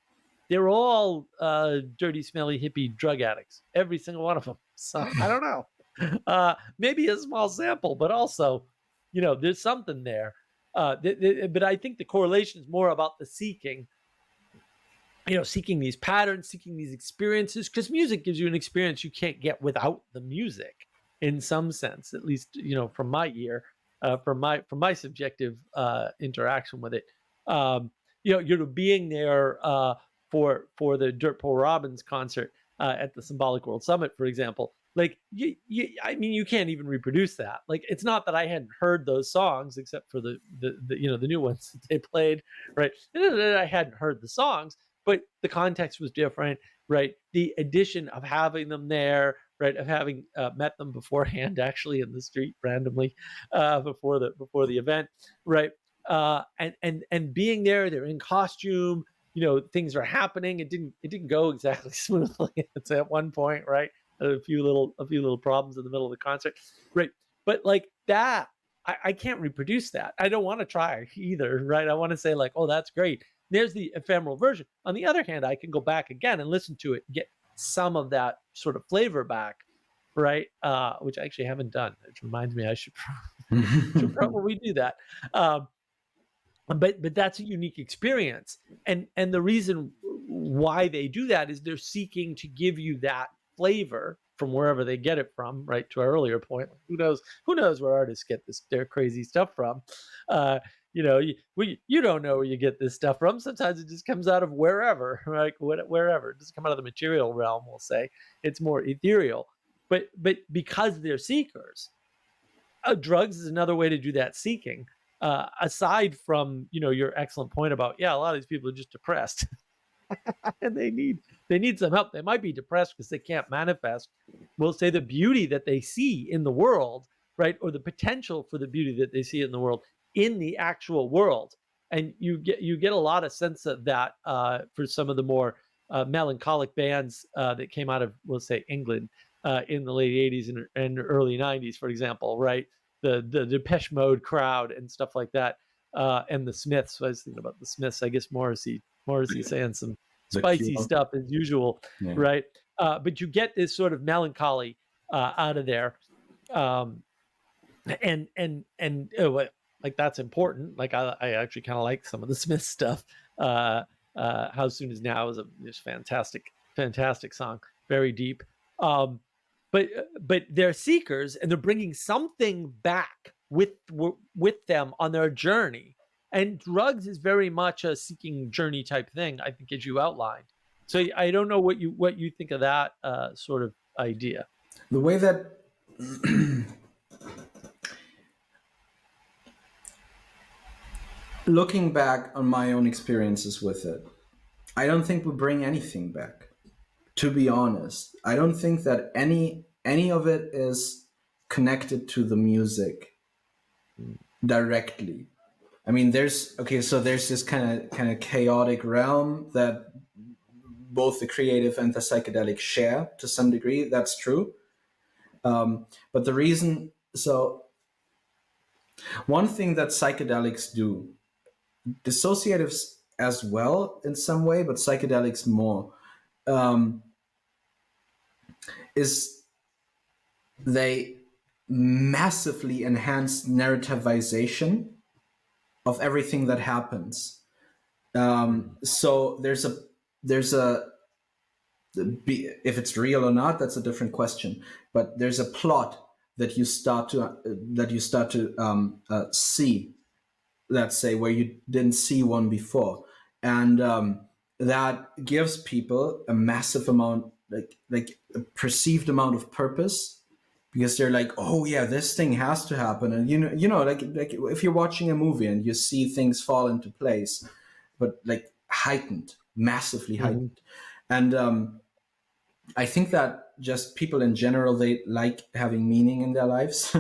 they're all dirty, smelly, hippie drug addicts, every single one of them. So I don't know. Maybe a small sample, but also, there's something there. But I think the correlation is more about the seeking, seeking these patterns, seeking these experiences, because music gives you an experience you can't get without the music in some sense, at least, from my ear, from my subjective interaction with it. You're being there for the Dirt Poor Robins concert at the Symbolic World Summit, for example. Like you can't even reproduce that. Like, it's not that I hadn't heard those songs, except for the new ones that they played, right? I hadn't heard the songs, but the context was different, right? The addition of having them there, right? Of having met them beforehand, actually in the street randomly before the event, right? And being there, they're in costume. Things are happening. It didn't go exactly smoothly. It's at one point, right? A few little problems in the middle of the concert, right? But like that, I can't reproduce that. I don't want to try either, right? I want to say like, oh, that's great. There's the ephemeral version. On the other hand, I can go back again and listen to it, get some of that sort of flavor back, right? Which I actually haven't done. Which reminds me, I should probably do that. But that's a unique experience, and the reason why they do that is they're seeking to give you that flavor from wherever they get it from, right? To our earlier point, who knows where artists get their crazy stuff from. You don't know where you get this stuff from. Sometimes it just comes out of wherever, right? Wherever. It doesn't come out of the material realm, we'll say. It's more ethereal. But because they're seekers, drugs is another way to do that seeking. Aside from your excellent point about a lot of these people are just depressed and they need some help. They might be depressed because they can't manifest, we'll say, the beauty that they see in the world, right? Or the potential for the beauty that they see in the world, in the actual world. And you get a lot of sense of that for some of the more melancholic bands that came out of, we'll say, England in the late 80s and early 90s, for example, right? The Depeche Mode crowd and stuff like that, and the Smiths. I was thinking about the Smiths. I guess Morrissey saying some spicy stuff as usual, right? But you get this sort of melancholy out of there, and like that's important. Like I actually kind of like some of the Smiths stuff. How Soon Is Now is a just fantastic song, very deep. But they're seekers, and they're bringing something back with them on their journey. And drugs is very much a seeking journey type thing, I think, as you outlined. So I don't know what you think of that sort of idea. The way that looking back on my own experiences with it, I don't think we bring anything back. To be honest, I don't think that any of it is connected to the music directly. I mean, there's this kind of chaotic realm that both the creative and the psychedelic share to some degree. That's true. But the reason, so one thing that psychedelics do, dissociatives as well in some way, but psychedelics more, is they massively enhance narrativization of everything that happens. So there's a if it's real or not, that's a different question. But there's a plot that you start to see, let's say, where you didn't see one before, and that gives people a massive amount, like a perceived amount of purpose, because they're like, oh yeah, this thing has to happen. And like if you're watching a movie and you see things fall into place, but like heightened, massively heightened. And I think that just people in general, they like having meaning in their lives.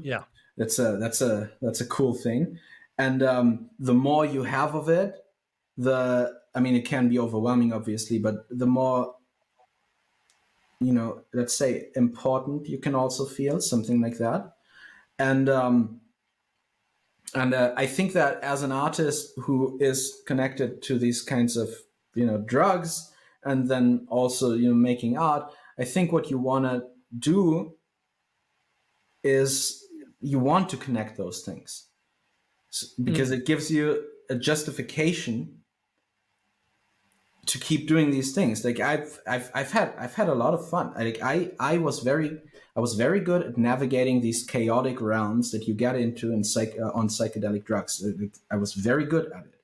Yeah, that's a cool thing. And the more you have of it, it can be overwhelming, obviously, but the more let's say important, you can also feel something like that. And I think that as an artist who is connected to these kinds of drugs, and then also making art, I think what you want to do is you want to connect those things, because it gives you a justification to keep doing these things. Like I've had a lot of fun. I was very good at navigating these chaotic realms that you get into on psychedelic drugs. I was very good at it,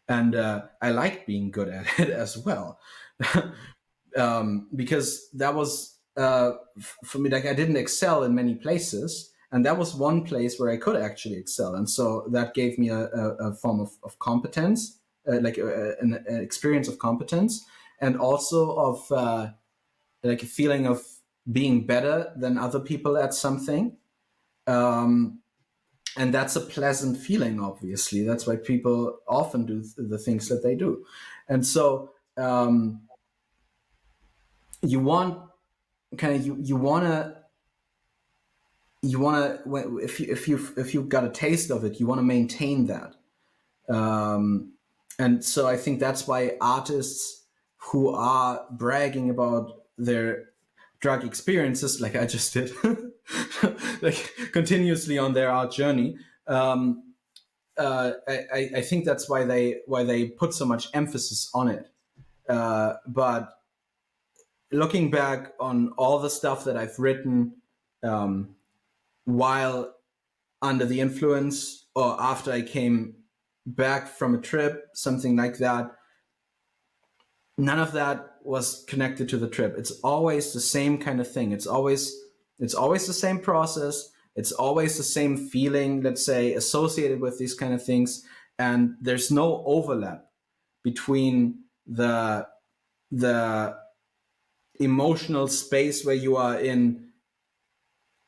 and I liked being good at it as well. Because that was for me, like, I didn't excel in many places, and that was one place where I could actually excel, and so that gave me a form of competence, like an experience of competence, and also of like a feeling of being better than other people at something. And that's a pleasant feeling. Obviously, that's why people often do the things that they do. And so you want kind of you want to if you've got a taste of it, you want to maintain that. And so I think that's why artists who are bragging about their drug experiences, like I just did, like continuously on their art journey, I think that's why they put so much emphasis on it. But looking back on all the stuff that I've written while under the influence, or after I came back from a trip, something like that, none of that was connected to the trip. It's always the same kind of thing. It's always the same process. It's always the same feeling, let's say, associated with these kind of things. And there's no overlap between the emotional space where you are in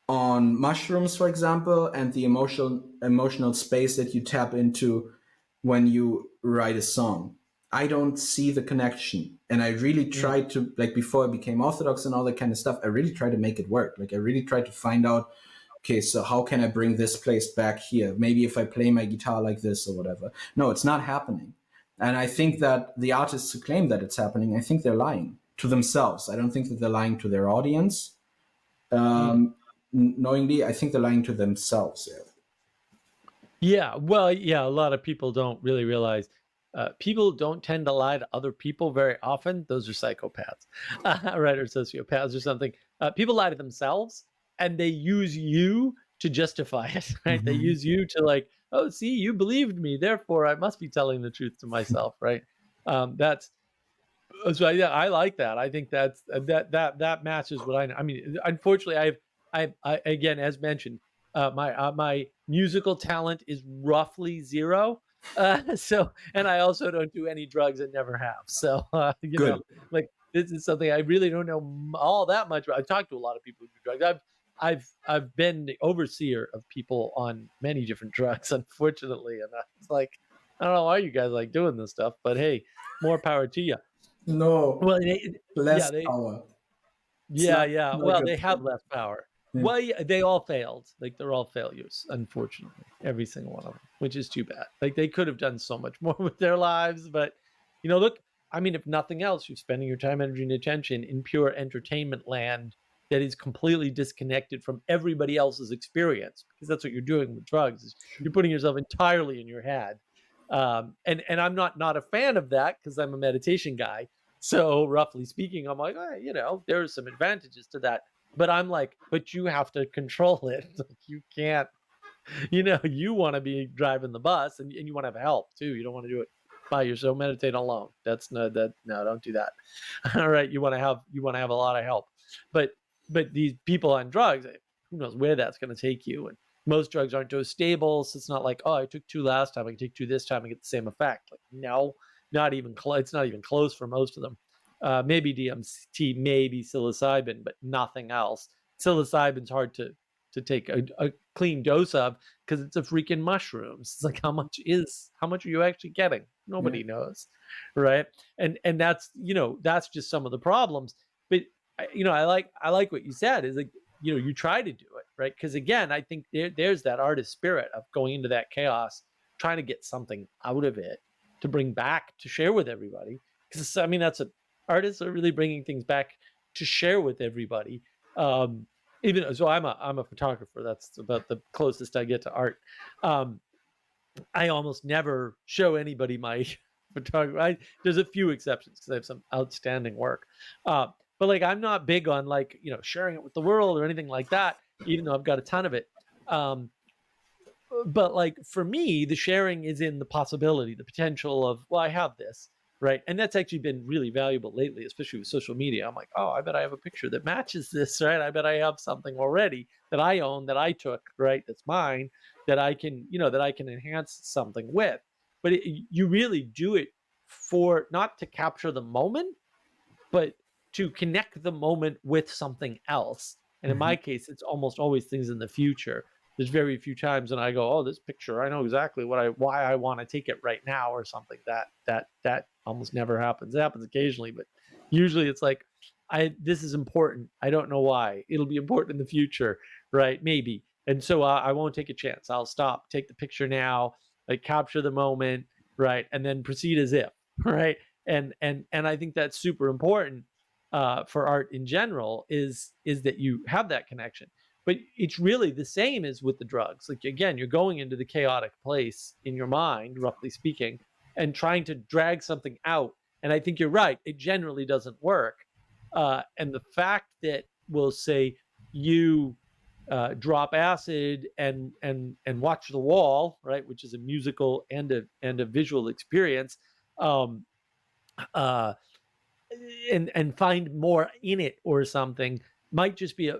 on mushrooms, for example, and the emotional space that you tap into when you write a song. I don't see the connection, and I really tried to, like, before I became orthodox and all that kind of stuff, I really tried to make it work. Like, I really tried to find out, okay, so how can I bring this place back here? Maybe if I play my guitar like this or whatever. No, it's not happening. And I think that the artists who claim that it's happening, I think they're lying to themselves. I don't think that they're lying to their audience. Knowingly, I think they're lying to themselves. Yeah, well, yeah, a lot of people don't really realize. People don't tend to lie to other people very often. Those are psychopaths, right, or sociopaths or something. People lie to themselves, and they use you to justify it, right? They use you to, like, oh, see, you believed me, therefore I must be telling the truth to myself, right? That's So yeah, I like that. I think that's that matches what I know. I mean, unfortunately, I again, as mentioned, my musical talent is roughly zero. So, and I also don't do any drugs and never have. So, Good. like, this is something I really don't know all that much about. I talk to a lot of people who do drugs. I've been the overseer of people on many different drugs, unfortunately, and it's like, I don't know why you guys like doing this stuff, but hey, more power to you. No, Well, less power. It's yeah. not a Well, good they have thing. less power. Yeah. Well, yeah, they all failed. Like, they're all failures, unfortunately, every single one of them, which is too bad. Like, they could have done so much more with their lives, but look, I mean, if nothing else, you're spending your time, energy, and attention in pure entertainment land that is completely disconnected from everybody else's experience, because that's what you're doing with drugs. Is you're putting yourself entirely in your head. And I'm not a fan of that, because I'm a meditation guy. So roughly speaking, I'm like, there's some advantages to that. But I'm like, but you have to control it. Like, you can't, you want to be driving the bus, and you want to have help too. You don't want to do it by yourself. Meditate alone. No, don't do that. All right. You want to have a lot of help. But these people on drugs, who knows where that's going to take you. And most drugs aren't dose stable. So it's not like, oh, I took 2 last time, I can take 2 this time and get the same effect. Like, no, not even close. It's not even close for most of them. Maybe DMT, maybe psilocybin, but nothing else. Psilocybin's hard to take a clean dose of, because it's a freaking mushrooms. It's like, how much are you actually getting? Nobody knows, right? And that's that's just some of the problems. But I like what you said is like, you try to do it, right? Because again, I think there's that artist spirit of going into that chaos, trying to get something out of it to bring back to share with everybody. Because I mean, that's what artists are really bringing things back to share with everybody. Even so, I'm a photographer. That's about the closest I get to art. Um, I almost never show anybody my photography. There's a few exceptions because I have some outstanding work. Uh, but like, I'm not big on like, sharing it with the world or anything like that, even though I've got a ton of it. Um, but like for me, the sharing is in the possibility, the potential of, well, I have this, right? And that's actually been really valuable lately, especially with social media. I'm like, oh, I bet I have a picture that matches this, right? I bet I have something already that I own, that I took, right? That's mine, that I can, that I can enhance something with. But you really do it for not to capture the moment, but to connect the moment with something else. And in my case, it's almost always things in the future. There's very few times when I go, oh, this picture, I know exactly why I want to take it right now or something. That almost never happens. It happens occasionally, but usually it's like, this is important. I don't know why. It'll be important in the future, right? Maybe. And so I won't take a chance. I'll stop, take the picture now, like capture the moment, right, and then proceed as if, right. And I think that's super important for art in general is that you have that connection. But it's really the same as with the drugs. Like again, you're going into the chaotic place in your mind, roughly speaking, and trying to drag something out. And I think you're right; it generally doesn't work. And the fact that we'll say you drop acid and watch the wall, right, which is a musical and a visual experience. Um, uh, and find more in it or something might just be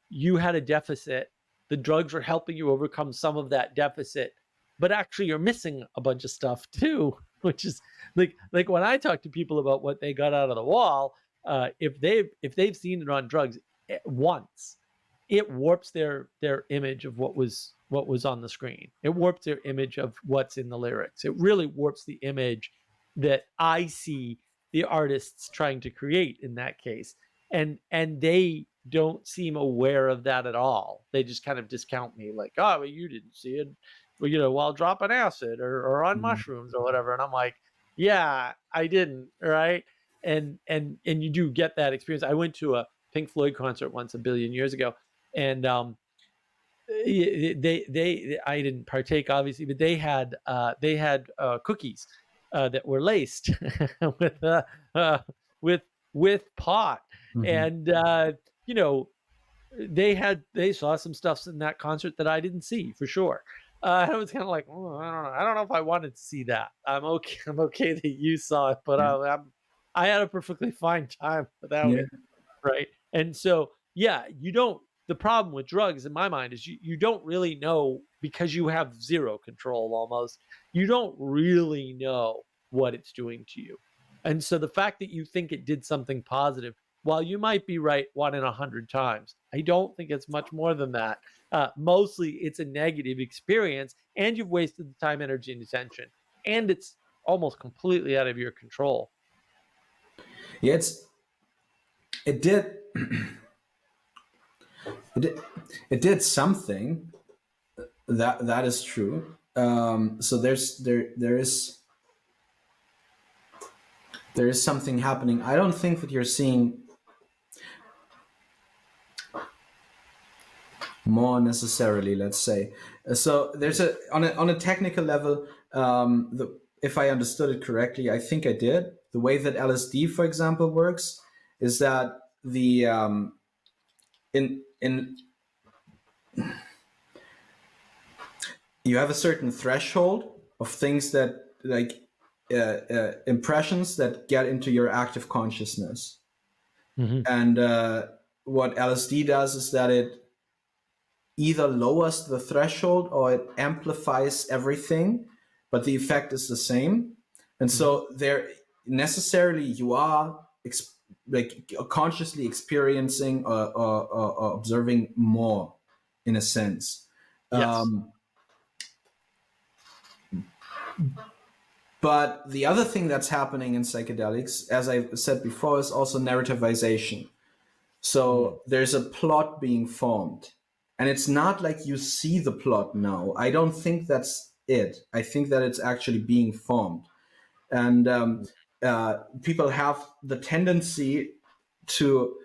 you had a deficit, the drugs are helping you overcome some of that deficit, but actually you're missing a bunch of stuff too, which is like when I talk to people about what they got out of the wall, if they've seen it on drugs once, it warps their image of what was on the screen. It warps their image of what's in the lyrics. It really warps the image that I see the artists trying to create in that case. And they don't seem aware of that at all. They just kind of discount me like, oh, well, you didn't see it, well, while dropping acid or on mushrooms or whatever. And I'm like, yeah, I didn't, right? And you do get that experience. I went to a Pink Floyd concert once a billion years ago, and they I didn't partake obviously, but they had cookies that were laced with uh, uh, with pot, Mhm. and you know they saw some stuff in that concert that I didn't see for sure. I was kind of like, oh, I don't know if I wanted to see that. I'm okay. I'm okay that you saw it, but Yeah. I had a perfectly fine time without Yeah. it, right? And so, yeah, you don't. The problem with drugs, in my mind, is you don't really know because you have zero control almost. You don't really know what it's doing to you. And so the fact that you think it did something positive, while you might be right 1 in 100 times, I don't think it's much more than that. Mostly it's a negative experience, and you've wasted the time, energy, and attention. And it's almost completely out of your control. Yeah, it did it did, it did something. That is true. So there is something happening. I don't think that you're seeing more necessarily. Let's say so. There's on a technical level. If I understood it correctly, I think I did. The way that LSD, for example, works is that the in you have a certain threshold of things that like impressions that get into your active consciousness. Mm-hmm. And what LSD does is that it either lowers the threshold or it amplifies everything, but the effect is the same. And Mm-hmm. so there necessarily you are like consciously experiencing or observing more in a sense. Yes. Um, But the other thing that's happening in psychedelics, as I said before, is also narrativization. So there's a plot being formed. And it's not like you see the plot now. I don't think that's it. I think that it's actually being formed. And people have the tendency to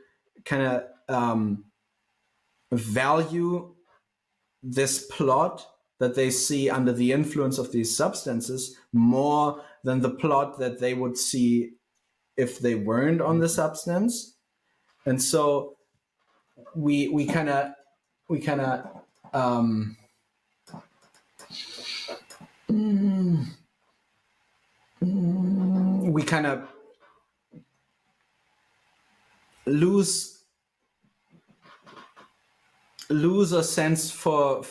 kind of value this plot that they see under the influence of these substances more than the plot that they would see if they weren't on the substance. And so we kind of um, we kind of lose a sense for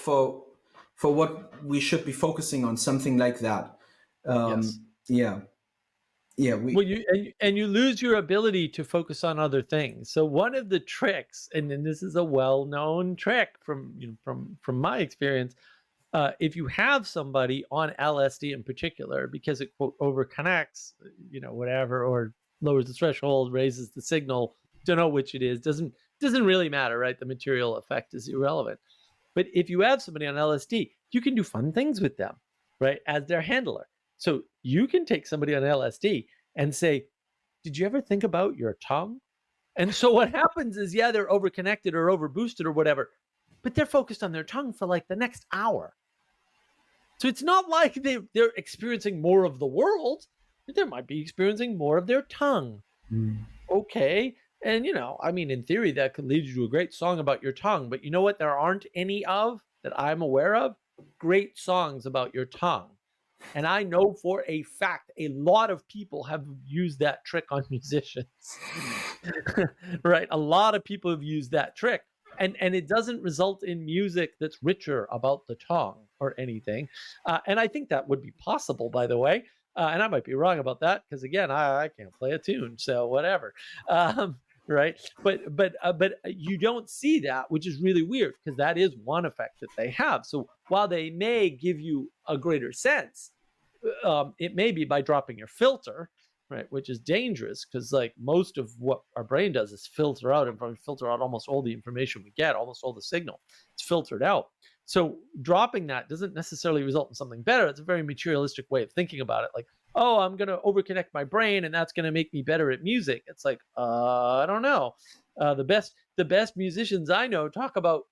what we should be focusing on, something like that. Yes. Yeah. Well, you lose your ability to focus on other things. So one of the tricks, and then this is a well-known trick from from my experience, if you have somebody on LSD in particular, because it quote overconnects, whatever, or lowers the threshold, raises the signal, don't know which it is, doesn't really matter, right? The material effect is irrelevant. But if you have somebody on LSD, you can do fun things with them, right? As their handler. So you can take somebody on LSD and say, did you ever think about your tongue? And so what happens is, yeah, they're overconnected or overboosted or whatever, but they're focused on their tongue for like the next hour. So it's not like they're experiencing more of the world. They might be experiencing more of their tongue. Okay. And, in theory, that could lead you to a great song about your tongue. But you know what? There aren't any of that I'm aware of great songs about your tongue. And I know for a fact a lot of people have used that trick on musicians. Right? A lot of people have used that trick. And it doesn't result in music that's richer about the tongue or anything. And I think that would be possible, by the way. And I might be wrong about that because, again, I can't play a tune, so whatever. Right? But you don't see that, which is really weird because that is one effect that they have. So while they may give you a greater sense, it may be by dropping your filter, right, which is dangerous because like most of what our brain does is filter out almost all the information we get, almost all the signal. It's filtered out. So dropping that doesn't necessarily result in something better. It's a very materialistic way of thinking about it. Like, oh, I'm going to overconnect my brain and that's going to make me better at music. It's like, I don't know. The best musicians I know talk about,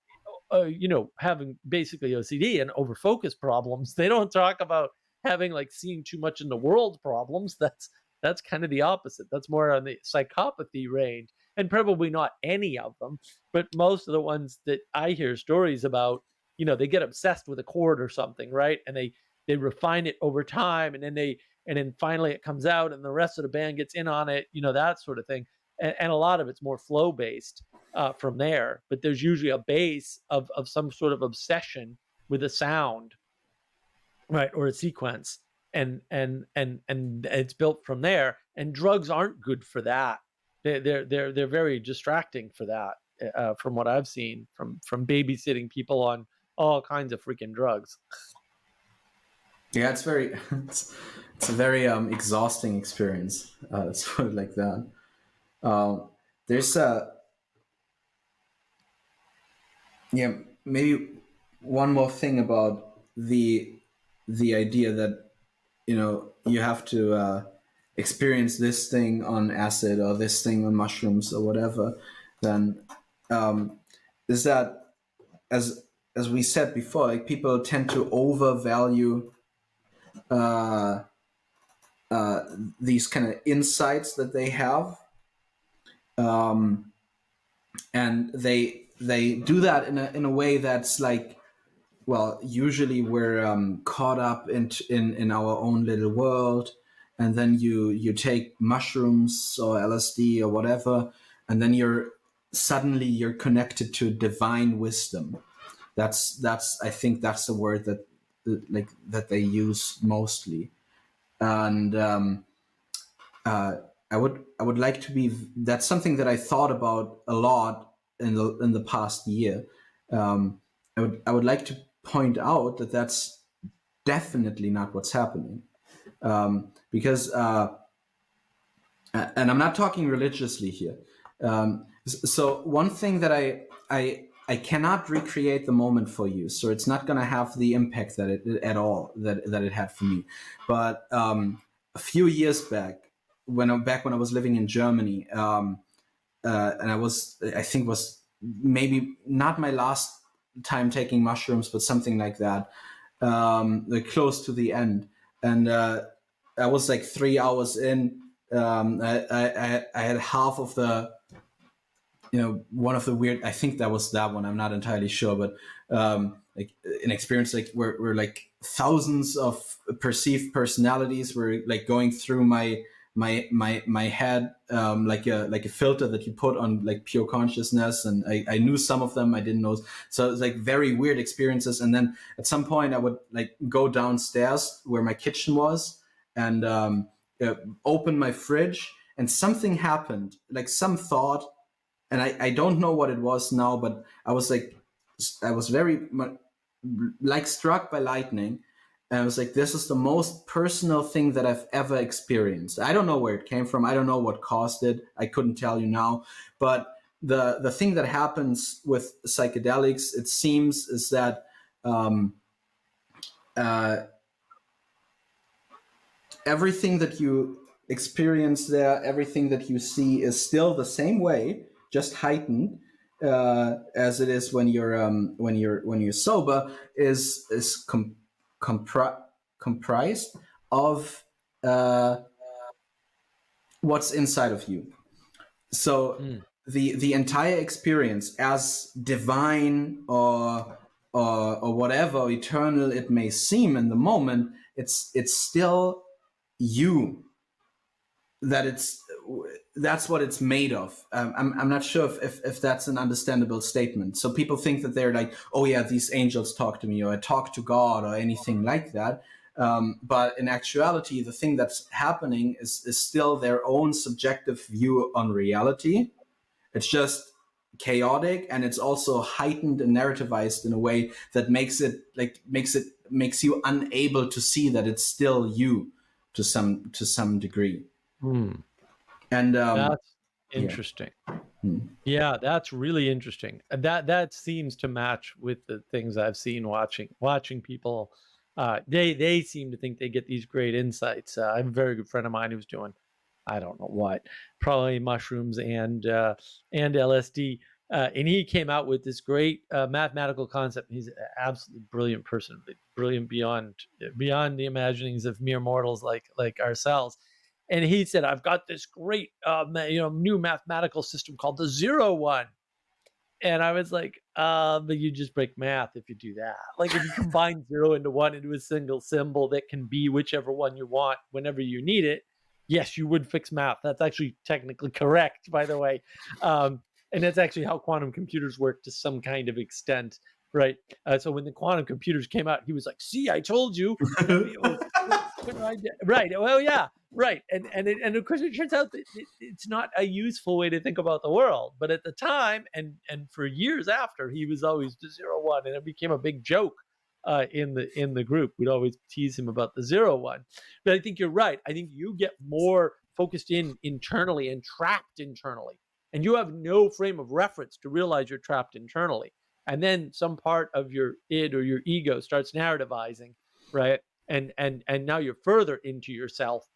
having basically OCD and overfocus problems. They don't talk about having like seeing too much in the world problems. That's kind of the opposite. That's more on the psychopathy range, and probably not any of them, but most of the ones that I hear stories about, they get obsessed with a chord or something, right? And they refine it over time, and then finally it comes out, and the rest of the band gets in on it, that sort of thing. And a lot of it's more flow based from there. But there's usually a base of some sort of obsession with a sound, right, or a sequence, and it's built from there. And drugs aren't good for that. They're very distracting for that, from what I've seen from babysitting people on all kinds of freaking drugs. Yeah, it's a very exhausting experience. Let's put it like that. There's maybe one more thing about the idea that you have to experience this thing on acid or this thing on mushrooms or whatever. Then is that, as we said before, like people tend to overvalue these kind of insights that they have, and they do that in a way that's like, well, usually we're caught up in our own little world, and then you take mushrooms or LSD or whatever, and then you're connected to divine wisdom. That's I think that's the word that they use mostly. And I would like to be. That's something that I thought about a lot in the past year. I would like to point out that that's definitely not what's happening, because and I'm not talking religiously here. So one thing that I cannot recreate the moment for you, so it's not going to have the impact that it at all that it had for me. But a few years back, when I was living in Germany, and I think was maybe not my last time taking mushrooms, but something like that, like close to the end, and I was like 3 hours in. I had half of the, one of the weird, I think that was that one, I'm not entirely sure, but like an experience like where like thousands of perceived personalities were like going through my head, like a filter that you put on like pure consciousness, and I knew some of them, I didn't know. So it was like very weird experiences. And then at some point I would like go downstairs where my kitchen was, and open my fridge, and something happened, like some thought, and I don't know what it was now, but I was very like struck by lightning. And I was like, this is the most personal thing that I've ever experienced. I don't know where it came from. I don't know what caused it. I couldn't tell you now. But the thing that happens with psychedelics, it seems, is that uh, everything that you experience there, everything that you see is still the same way, just heightened, as it is when you're sober. Is comprised of what's inside of you. So the entire experience, as divine or whatever eternal it may seem in the moment, it's still you, that's what it's made of. I'm not sure if that's an understandable statement. So people think that they're like, oh yeah, these angels talk to me, or I talk to God, or anything like that. But in actuality, the thing that's happening is still their own subjective view on reality. It's just chaotic, and it's also heightened and narrativized in a way that makes you unable to see that it's still you to some degree. And That's yeah. interesting. Yeah, that's really interesting. That seems to match with the things I've seen watching people. They seem to think they get these great insights. I have a very good friend of mine who's doing, I don't know what, probably mushrooms and LSD, and he came out with this great mathematical concept. He's an absolutely brilliant person, brilliant beyond the imaginings of mere mortals like ourselves. And he said, I've got this great new mathematical system called the 0-1. And I was like, but you just break math if you do that. Like if you combine 0 into 1 into a single symbol that can be whichever one you want whenever you need it, yes, you would fix math. That's actually technically correct, by the way. And that's actually how quantum computers work to some kind of extent, right? So when the quantum computers came out, he was like, see, I told you. Right. Well, yeah. Right. And of course, it turns out that it's not a useful way to think about the world. But at the time, and for years after, he was always the 0-1, and it became a big joke in the group. We'd always tease him about the 0-1. But I think you're right. I think you get more focused internally and trapped internally, and you have no frame of reference to realize you're trapped internally. And then some part of your id or your ego starts narrativizing, right? And now you're further into yourself,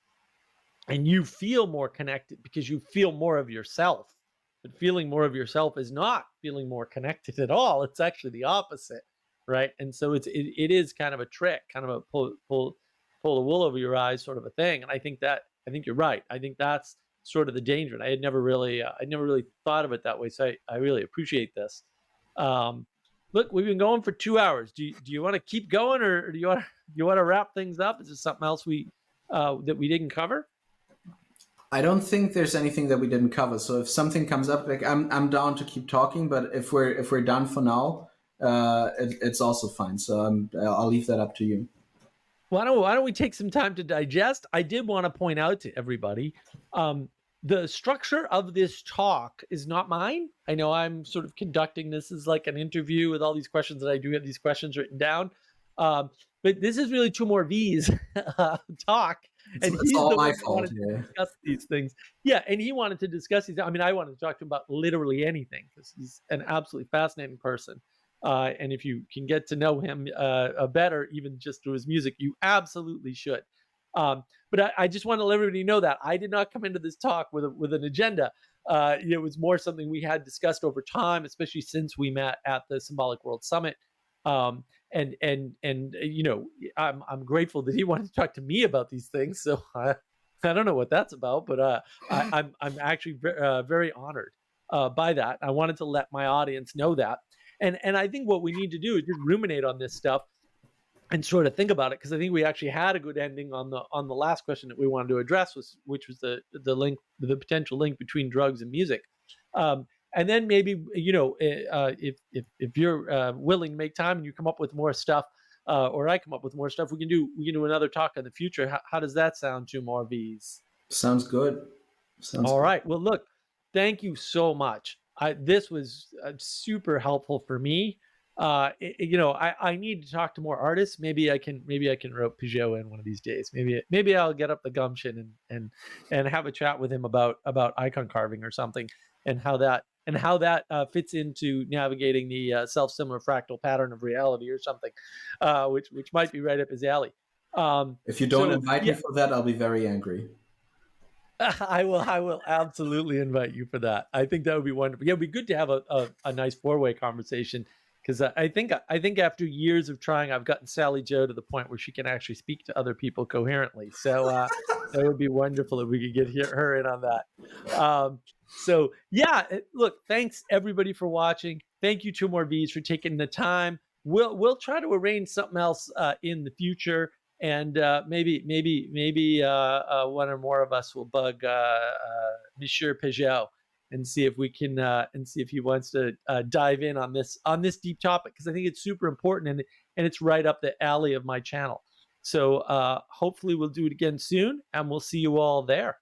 and you feel more connected because you feel more of yourself. But feeling more of yourself is not feeling more connected at all. It's actually the opposite, right? And so it is kind of a trick, kind of a pull the wool over your eyes sort of a thing. And I think you're right. I think that's sort of the danger. And I never really thought of it that way. So I really appreciate this. Look, we've been going for 2 hours. Do you want to keep going, or do you want to wrap things up? Is there something else that we didn't cover? I don't think there's anything that we didn't cover. So if something comes up, like I'm down to keep talking. But if we're done for now, it's also fine. So I'll leave that up to you. Why don't we take some time to digest? I did want to point out to everybody, the structure of this talk is not mine. I know I'm sort of conducting this as like an interview with all these questions, that I do have these questions written down. But this is really 2MorVs talk. And It's he's all the my one who fault. wanted to Yeah. discuss these things. Yeah, and he wanted to discuss these. I mean, I wanted to talk to him about literally anything because he's an absolutely fascinating person. And if you can get to know him better, even just through his music, you absolutely should. But I just want to let everybody know that I did not come into this talk with an agenda. It was more something we had discussed over time, especially since we met at the Symbolic World Summit. Um, and I'm grateful that he wanted to talk to me about these things. So I don't know what that's about, but I'm actually very honored by that. I wanted to let my audience know that, and I think what we need to do is just ruminate on this stuff and sort of think about it, because I think we actually had a good ending on the last question that we wanted to address, which was the potential link between drugs and music. And then maybe if you're willing to make time and you come up with more stuff, or I come up with more stuff, we can do another talk in the future. How does that sound, 2MorVs? Sounds good. Sounds All good. right. Well, look, thank you so much. This was super helpful for me. I need to talk to more artists. Maybe I can rope Peugeot in one of these days. Maybe I'll get up the gumption and have a chat with him about icon carving or something, and how that fits into navigating the self-similar fractal pattern of reality or something, which might be right up his alley. If you don't So invite me yeah, for that, I'll be very angry. I will absolutely invite you for that. I think that would be wonderful. Yeah, it'd be good to have a nice four-way conversation, because I think after years of trying, I've gotten Sally Joe to the point where she can actually speak to other people coherently. So that would be wonderful if we could get her in on that. So yeah, look, thanks everybody for watching. Thank you, 2MorVs, for taking the time. We'll try to arrange something else in the future, and maybe one or more of us will bug Monsieur Peugeot and see if we can and see if he wants to dive in on this deep topic, because I think it's super important, and it's right up the alley of my channel. So hopefully we'll do it again soon, and we'll see you all there.